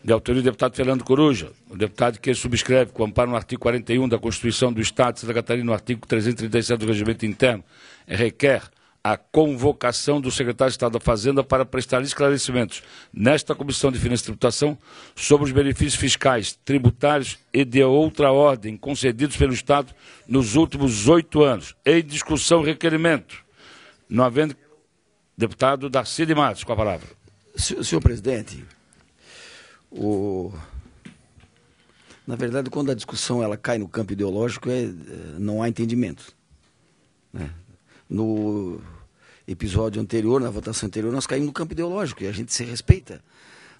de autoria do deputado Fernando Coruja, o deputado que subscreve, com amparo no artigo 41 da Constituição do Estado de Santa Catarina, no artigo 337 do Regimento Interno, requer a convocação do secretário de Estado da Fazenda para prestar esclarecimentos nesta Comissão de Finanças e Tributação sobre os benefícios fiscais, tributários e de outra ordem concedidos pelo Estado nos últimos 8 anos. Em discussão, requerimento. Não havendo, deputado Darcy de Matos, com a palavra. Senhor presidente, na verdade, quando a discussão ela cai no campo ideológico, não há entendimento, né? No episódio anterior, na votação anterior, nós caímos no campo ideológico e a gente se respeita.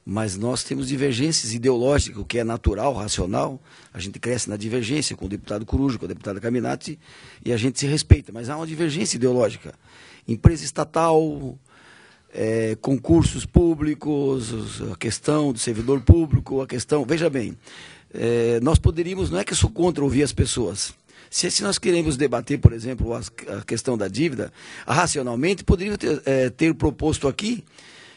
Mas nós temos divergências ideológicas, o que é natural, racional. A gente cresce na divergência com o deputado Coruja, com a deputada Carminati, e a gente se respeita. Mas há uma divergência ideológica. Empresa estatal, concursos públicos, a questão do servidor público, a questão... Veja bem, nós poderíamos... Não é que eu sou contra ouvir as pessoas. Se nós queremos debater, por exemplo, a questão da dívida, racionalmente, poderíamos ter proposto aqui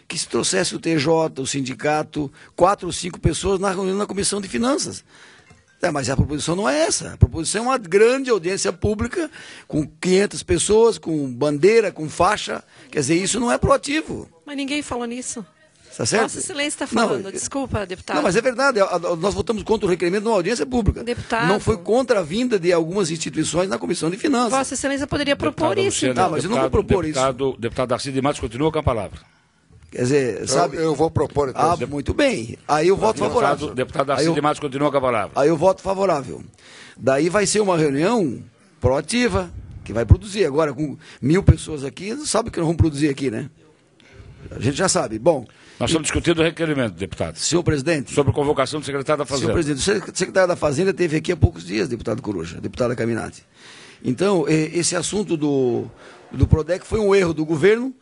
que se trouxesse o TJ, o sindicato, 4 ou 5 pessoas na reunião na Comissão de Finanças. Mas a proposição não é essa. A proposição é uma grande audiência pública, com 500 pessoas, com bandeira, com faixa. Quer dizer, isso não é proativo. Mas ninguém falou nisso. Está certo? Vossa Excelência está falando. Não, desculpa, deputado. Não, mas é verdade. Nós votamos contra o requerimento numa audiência pública. Deputado. Não foi contra a vinda de algumas instituições na Comissão de Finanças. Vossa Excelência poderia propor isso. Então. Mas eu não vou propor isso. Deputado Darcy de Matos continua com a palavra. Quer dizer, sabe... Eu vou propor... Então. Muito bem. Aí eu voto favorável. Deputado Darcy de Matos continua com a palavra. Aí eu voto favorável. Daí vai ser uma reunião proativa, que vai produzir. Agora, com 1000 pessoas aqui, sabe o que nós vamos produzir aqui, né? A gente já sabe. Bom... Nós estamos discutindo o requerimento, deputado. Senhor presidente... Sobre convocação do secretário da Fazenda. Senhor presidente, o secretário da Fazenda esteve aqui há poucos dias, deputado Coruja, deputada Carminati. Então, esse assunto do PRODEC foi um erro do governo,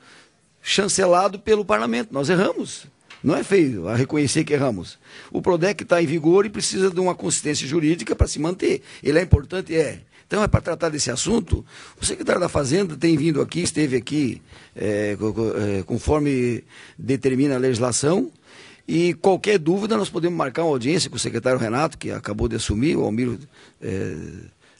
chancelado pelo parlamento. Nós erramos. Não é feio a reconhecer que erramos. O PRODEC está em vigor e precisa de uma consistência jurídica para se manter. Ele é importante? É. Então, para tratar desse assunto, o secretário da Fazenda tem vindo aqui, esteve aqui, conforme determina a legislação, e qualquer dúvida nós podemos marcar uma audiência com o secretário Renato, que acabou de assumir, o Almiro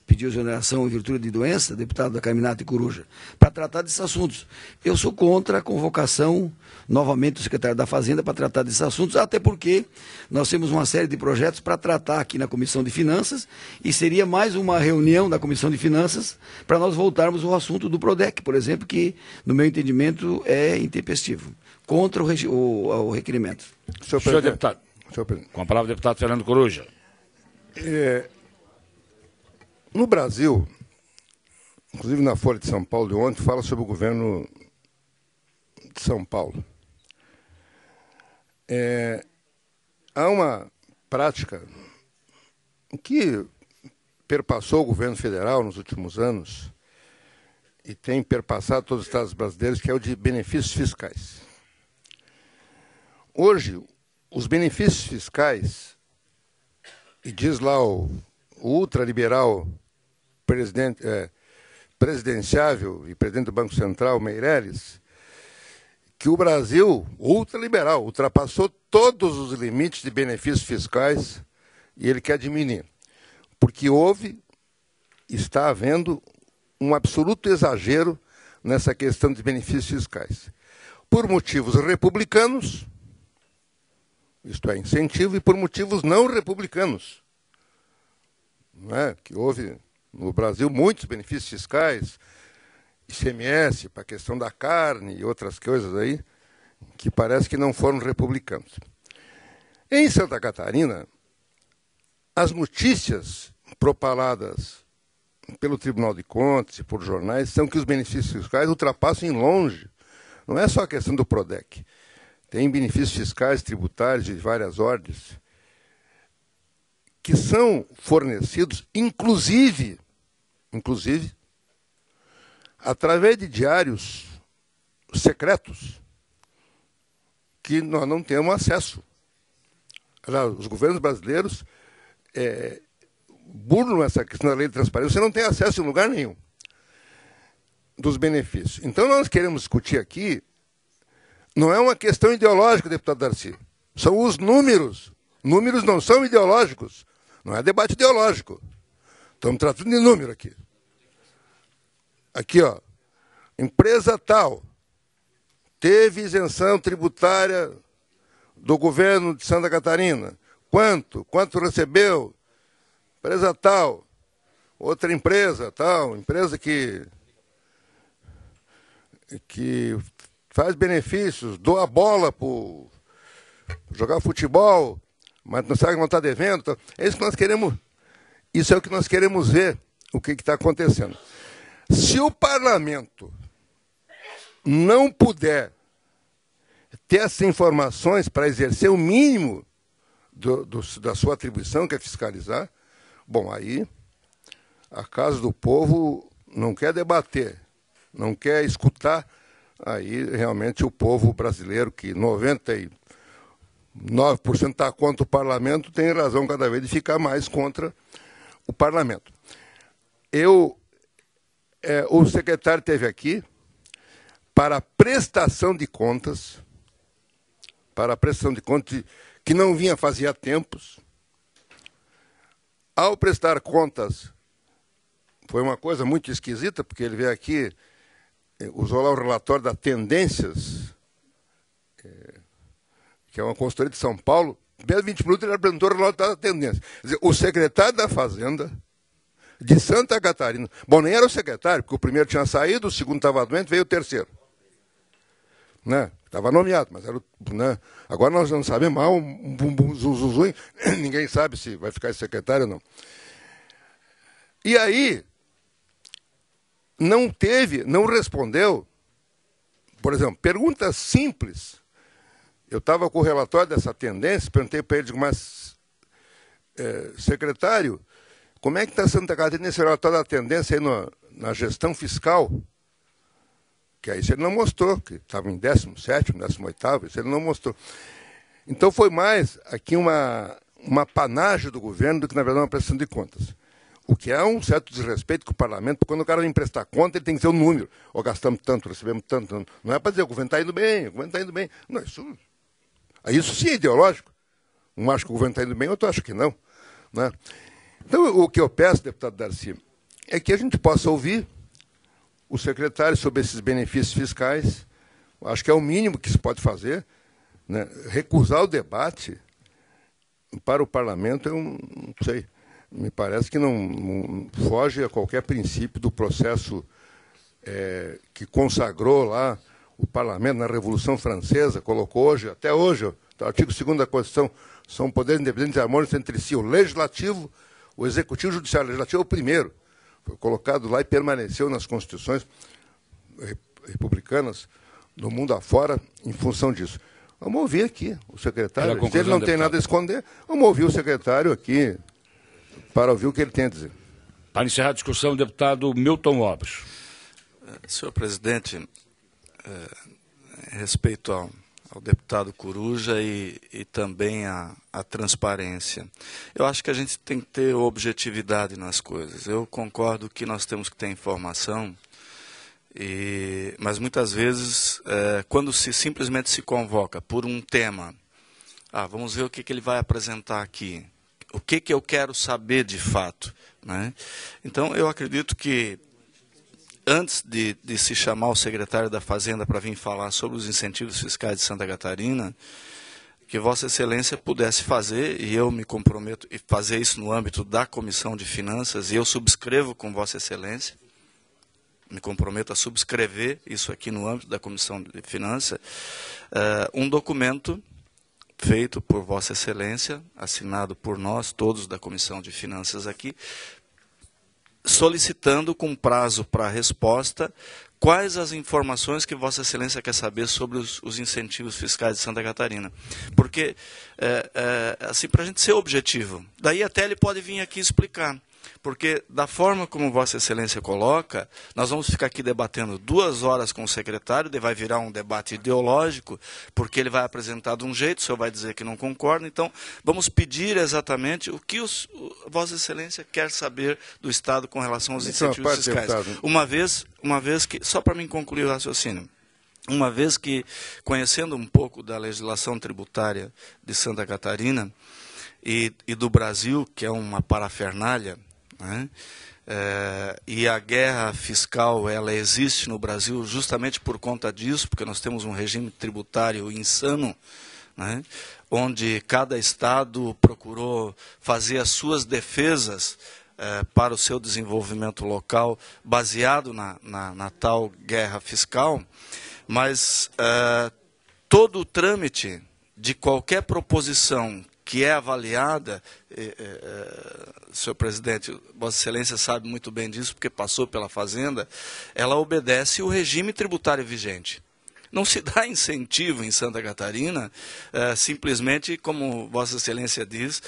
pediu exoneração em virtude de doença, deputado da Carminati e Coruja, para tratar desses assuntos. Eu sou contra a convocação novamente do secretário da Fazenda para tratar desses assuntos, até porque nós temos uma série de projetos para tratar aqui na Comissão de Finanças e seria mais uma reunião da Comissão de Finanças para nós voltarmos ao assunto do PRODEC, por exemplo, que, no meu entendimento, é intempestivo, contra o requerimento. Senhor deputado, com a palavra o deputado Fernando Coruja. No Brasil, inclusive na Folha de São Paulo de ontem, fala sobre o governo de São Paulo. Há uma prática que perpassou o governo federal nos últimos anos e tem perpassado todos os estados brasileiros, que é o de benefícios fiscais. Hoje, os benefícios fiscais, e diz lá o ultraliberal presidenciável e presidente do Banco Central, Meirelles, que o Brasil, ultraliberal, ultrapassou todos os limites de benefícios fiscais e ele quer diminuir. Porque está havendo um absoluto exagero nessa questão de benefícios fiscais. Por motivos republicanos, isto é, incentivo, e por motivos não republicanos. Não é? Que houve no Brasil muitos benefícios fiscais, ICMS para a questão da carne e outras coisas aí, que parece que não foram republicanos. Em Santa Catarina, as notícias propaladas pelo Tribunal de Contas e por jornais são que os benefícios fiscais ultrapassam em longe. Não é só a questão do PRODEC. Tem benefícios fiscais, tributários de várias ordens, que são fornecidos, inclusive, através de diários secretos, que nós não temos acesso. Os governos brasileiros burlam essa questão da lei de transparência, você não tem acesso em lugar nenhum dos benefícios. Então, nós queremos discutir aqui, não é uma questão ideológica, deputado Darcy, são os números. Números não são ideológicos, não é debate ideológico. Estamos tratando de número aqui. Aqui, ó, empresa tal teve isenção tributária do governo de Santa Catarina. Quanto? Quanto recebeu? Empresa tal. Outra empresa tal. Empresa que faz benefícios, doa bola para jogar futebol, mas não sabe que não está devendo. Tá. É isso que nós queremos. Isso é o que nós queremos ver, o que está acontecendo. Se o parlamento não puder ter essas informações para exercer o mínimo da sua atribuição, que é fiscalizar, bom, aí a Casa do Povo não quer debater, não quer escutar, aí realmente o povo brasileiro, que 99% está contra o parlamento, tem razão cada vez de ficar mais contra o parlamento. O secretário esteve aqui para prestação de contas, que não vinha fazia tempos. Ao prestar contas, foi uma coisa muito esquisita, porque ele veio aqui, usou lá o relatório da Tendências, que é uma consultoria de São Paulo. Em 20 minutos ele apresentou o relatório da Tendência. Quer dizer, o secretário da Fazenda de Santa Catarina, bom, nem era o secretário, porque o primeiro tinha saído, o segundo estava doente, veio o terceiro. Né? Estava nomeado, mas era, né? Agora nós não sabemos mal, um bumbum zuzuzu, ninguém sabe se vai ficar secretário ou não. E aí, não respondeu, por exemplo, perguntas simples. Eu estava com o relatório dessa Tendência, perguntei para ele, digo, mas, secretário, como é que está Santa Catarina nesse relatório da Tendência aí na gestão fiscal? Que aí isso ele não mostrou, que estava em 17º, 18º, isso ele não mostrou. Então foi mais aqui uma panagem do governo do que, na verdade, uma prestação de contas. O que é um certo desrespeito com o parlamento, porque quando o cara vem prestar conta, ele tem que ter um número. Ou gastamos tanto, recebemos tanto. Não é para dizer, o governo está indo bem, o governo está indo bem. Não, isso sim é ideológico. Um acha que o governo está indo bem, outro acha que não. Né? Então, o que eu peço, deputado Darcy, é que a gente possa ouvir o secretário sobre esses benefícios fiscais. Acho que é o mínimo que se pode fazer. Né? Recusar o debate para o parlamento, eu não sei, me parece que não foge a qualquer princípio do processo que consagrou lá o parlamento na Revolução Francesa, colocou hoje, até hoje, o artigo 2º da Constituição, são poderes independentes e harmônicos entre si, o legislativo, o executivo e o judiciário. O legislativo é o primeiro, foi colocado lá e permaneceu nas constituições republicanas do mundo afora em função disso. Vamos ouvir aqui o secretário. Se ele não tem nada a esconder, vamos ouvir o secretário aqui para ouvir o que ele tem a dizer. Para encerrar a discussão, o deputado Milton Lopes. Senhor presidente, respeito ao deputado Coruja e também à transparência. Eu acho que a gente tem que ter objetividade nas coisas. Eu concordo que nós temos que ter informação, mas muitas vezes, quando simplesmente se convoca por um tema, vamos ver o que ele vai apresentar aqui, o que eu quero saber de fato. Né? Então, eu acredito que antes de se chamar o secretário da Fazenda para vir falar sobre os incentivos fiscais de Santa Catarina, que Vossa Excelência pudesse fazer, e eu me comprometo a fazer isso no âmbito da Comissão de Finanças, e eu subscrevo com Vossa Excelência, me comprometo a subscrever isso aqui no âmbito da Comissão de Finanças, um documento feito por Vossa Excelência, assinado por nós, todos da Comissão de Finanças aqui, solicitando com prazo para resposta quais as informações que Vossa Excelência quer saber sobre os incentivos fiscais de Santa Catarina. Porque, assim, para a gente ser objetivo, daí até ele pode vir aqui explicar. Porque, da forma como Vossa Excelência coloca, nós vamos ficar aqui debatendo 2 horas com o secretário, daí vai virar um debate ideológico, porque ele vai apresentar de um jeito, o senhor vai dizer que não concorda. Então, vamos pedir exatamente o que Vossa Excelência quer saber do Estado com relação aos incentivos fiscais. Uma vez que, só para mim concluir o raciocínio, uma vez que, conhecendo um pouco da legislação tributária de Santa Catarina e do Brasil, que é uma parafernália, né? E a guerra fiscal ela existe no Brasil justamente por conta disso, porque nós temos um regime tributário insano, né? Onde cada estado procurou fazer as suas defesas para o seu desenvolvimento local, baseado na tal guerra fiscal, mas todo o trâmite de qualquer proposição que é avaliada, senhor presidente, Vossa Excelência sabe muito bem disso, porque passou pela Fazenda, ela obedece o regime tributário vigente. Não se dá incentivo em Santa Catarina, simplesmente, como Vossa Excelência diz,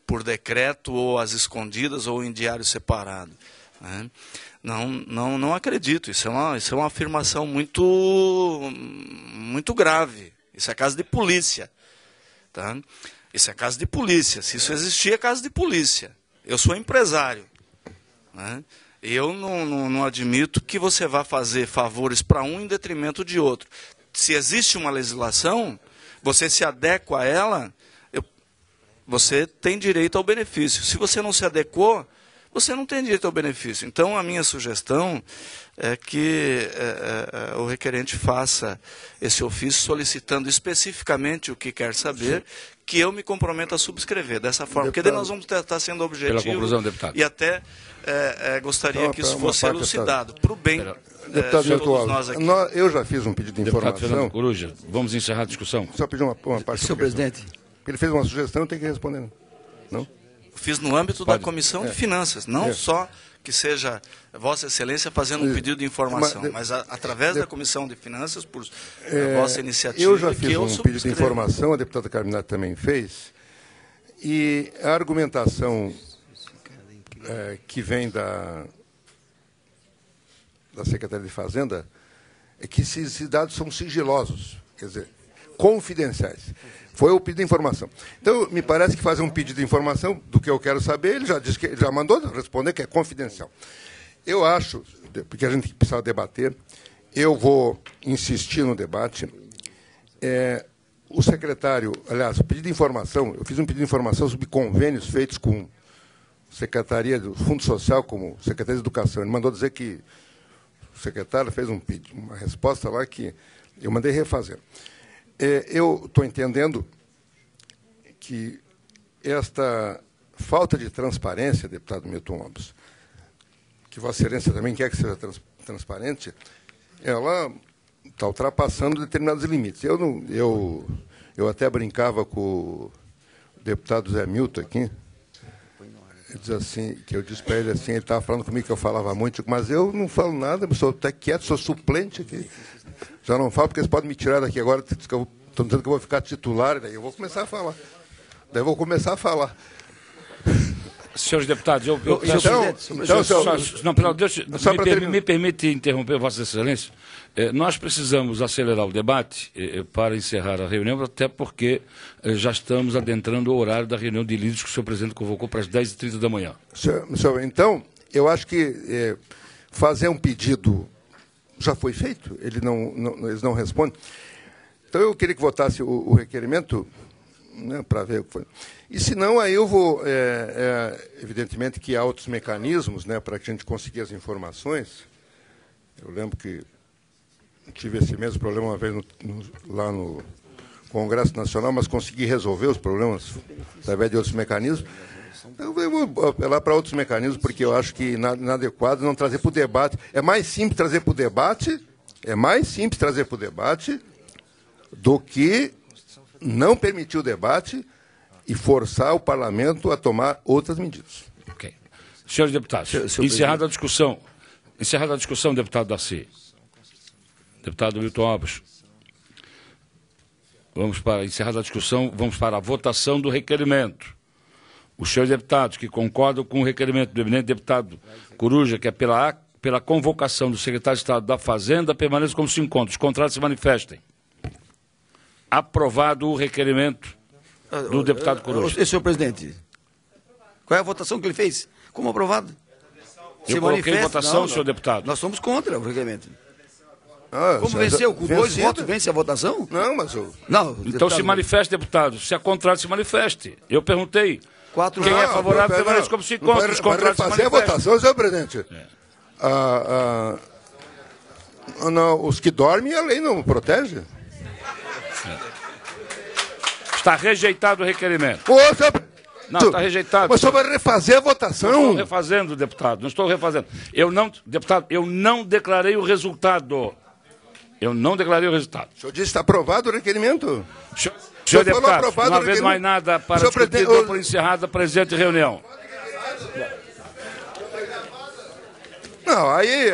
por decreto, ou às escondidas, ou em diário separado, né? Não acredito, isso é uma afirmação muito grave, isso é caso de polícia. Tá? Isso é caso de polícia. Se isso existir, é caso de polícia. Eu sou empresário, né? Eu não admito que você vá fazer favores para um em detrimento de outro. Se existe uma legislação, você se adequa a ela, você tem direito ao benefício. Se você não se adequou, você não tem direito ao benefício. Então, a minha sugestão é que o requerente faça esse ofício solicitando especificamente o que quer saber, que eu me comprometo a subscrever dessa forma. Porque daí nós vamos estar sendo objetivos. Pela conclusão, deputado. E até gostaria que isso fosse elucidado, para o bem de todos nós aqui. Eu já fiz um pedido de Deputado informação. Fernando Coruja, vamos encerrar a discussão. Só pedir uma parte. Senhor presidente. Ele fez uma sugestão, eu tenho que responder. Não? Fiz no âmbito da Comissão de Finanças, não só que seja Vossa Excelência fazendo um pedido de informação, mas através da Comissão de Finanças, por vossa iniciativa. Eu já fiz um pedido de informação, a deputada Carminati também fez, e a argumentação que vem da Secretaria de Fazenda é que esses dados são sigilosos, quer dizer, confidenciais. Foi o pedido de informação. Então, me parece que fazer um pedido de informação do que eu quero saber, ele já disse que já mandou responder que é confidencial. Eu acho, porque a gente precisa debater, eu vou insistir no debate. O secretário, aliás, o pedido de informação, eu fiz um pedido de informação sobre convênios feitos com Secretaria do Fundo Social, como Secretaria de Educação. Ele mandou dizer que o secretário fez uma resposta lá que eu mandei refazer. Eu estou entendendo que esta falta de transparência, deputado Milton Lopes, que Vossa Excelência também quer que seja transparente, ela está ultrapassando determinados limites. Eu até brincava com o deputado Zé Milton aqui, ele diz assim, que eu disse para ele assim, ele estava falando comigo que eu falava muito, mas eu não falo nada, eu sou até quieto, sou suplente aqui. Já não falo, porque eles podem me tirar daqui agora, estão dizendo que eu vou ficar titular, daí eu vou começar a falar. Senhores deputados, me permite interromper Vossa Excelência. Nós precisamos acelerar o debate para encerrar a reunião, até porque já estamos adentrando o horário da reunião de líderes que o senhor presidente convocou para as 10h30 da manhã. Senhor, então, eu acho que fazer um pedido já foi feito, eles não respondem. Então, eu queria que votasse o requerimento, né, para ver o que foi. E, se não, aí eu vou... evidentemente que há outros mecanismos, né, para que a gente consiga as informações. Eu lembro que tive esse mesmo problema uma vez lá no Congresso Nacional, mas conseguir resolver os problemas através de outros mecanismos. Eu vou apelar para outros mecanismos, porque eu acho que inadequado não trazer para o debate. É mais simples trazer para o debate, do que não permitir o debate e forçar o parlamento a tomar outras medidas. Ok. Senhores deputados, encerrada a discussão, deputado Darcy. Deputado Milton Alves. Encerrada a discussão, vamos para a votação do requerimento. Os senhores deputados que concordam com o requerimento do eminente deputado Coruja, que é pela convocação do secretário de Estado da Fazenda, permaneçam como se encontram. Os contrários se manifestem. Aprovado o requerimento do deputado Coruja. Senhor presidente, qual é a votação que ele fez? Como aprovado? Eu coloquei em votação, senhor deputado. Nós somos contra o requerimento. Como venceu? Com 2 votos vence a votação? Não, mas... Não, então se manifeste, deputado. Se é contrário, se manifeste. Eu perguntei. Quem é favorável, permanece como se encontra. Os contrários se manifestem. Fazer a votação, senhor presidente. Não, os que dormem, a lei não protege. Está rejeitado o requerimento. Não, está rejeitado. Mas o senhor vai refazer a votação? Não estou refazendo, deputado. Não estou refazendo. Deputado, eu não declarei o resultado. Eu não declarei o resultado. O senhor disse que está aprovado o requerimento? Senhor deputado, não havendo mais nada para discutir, dou por encerrada a presente reunião. Não, aí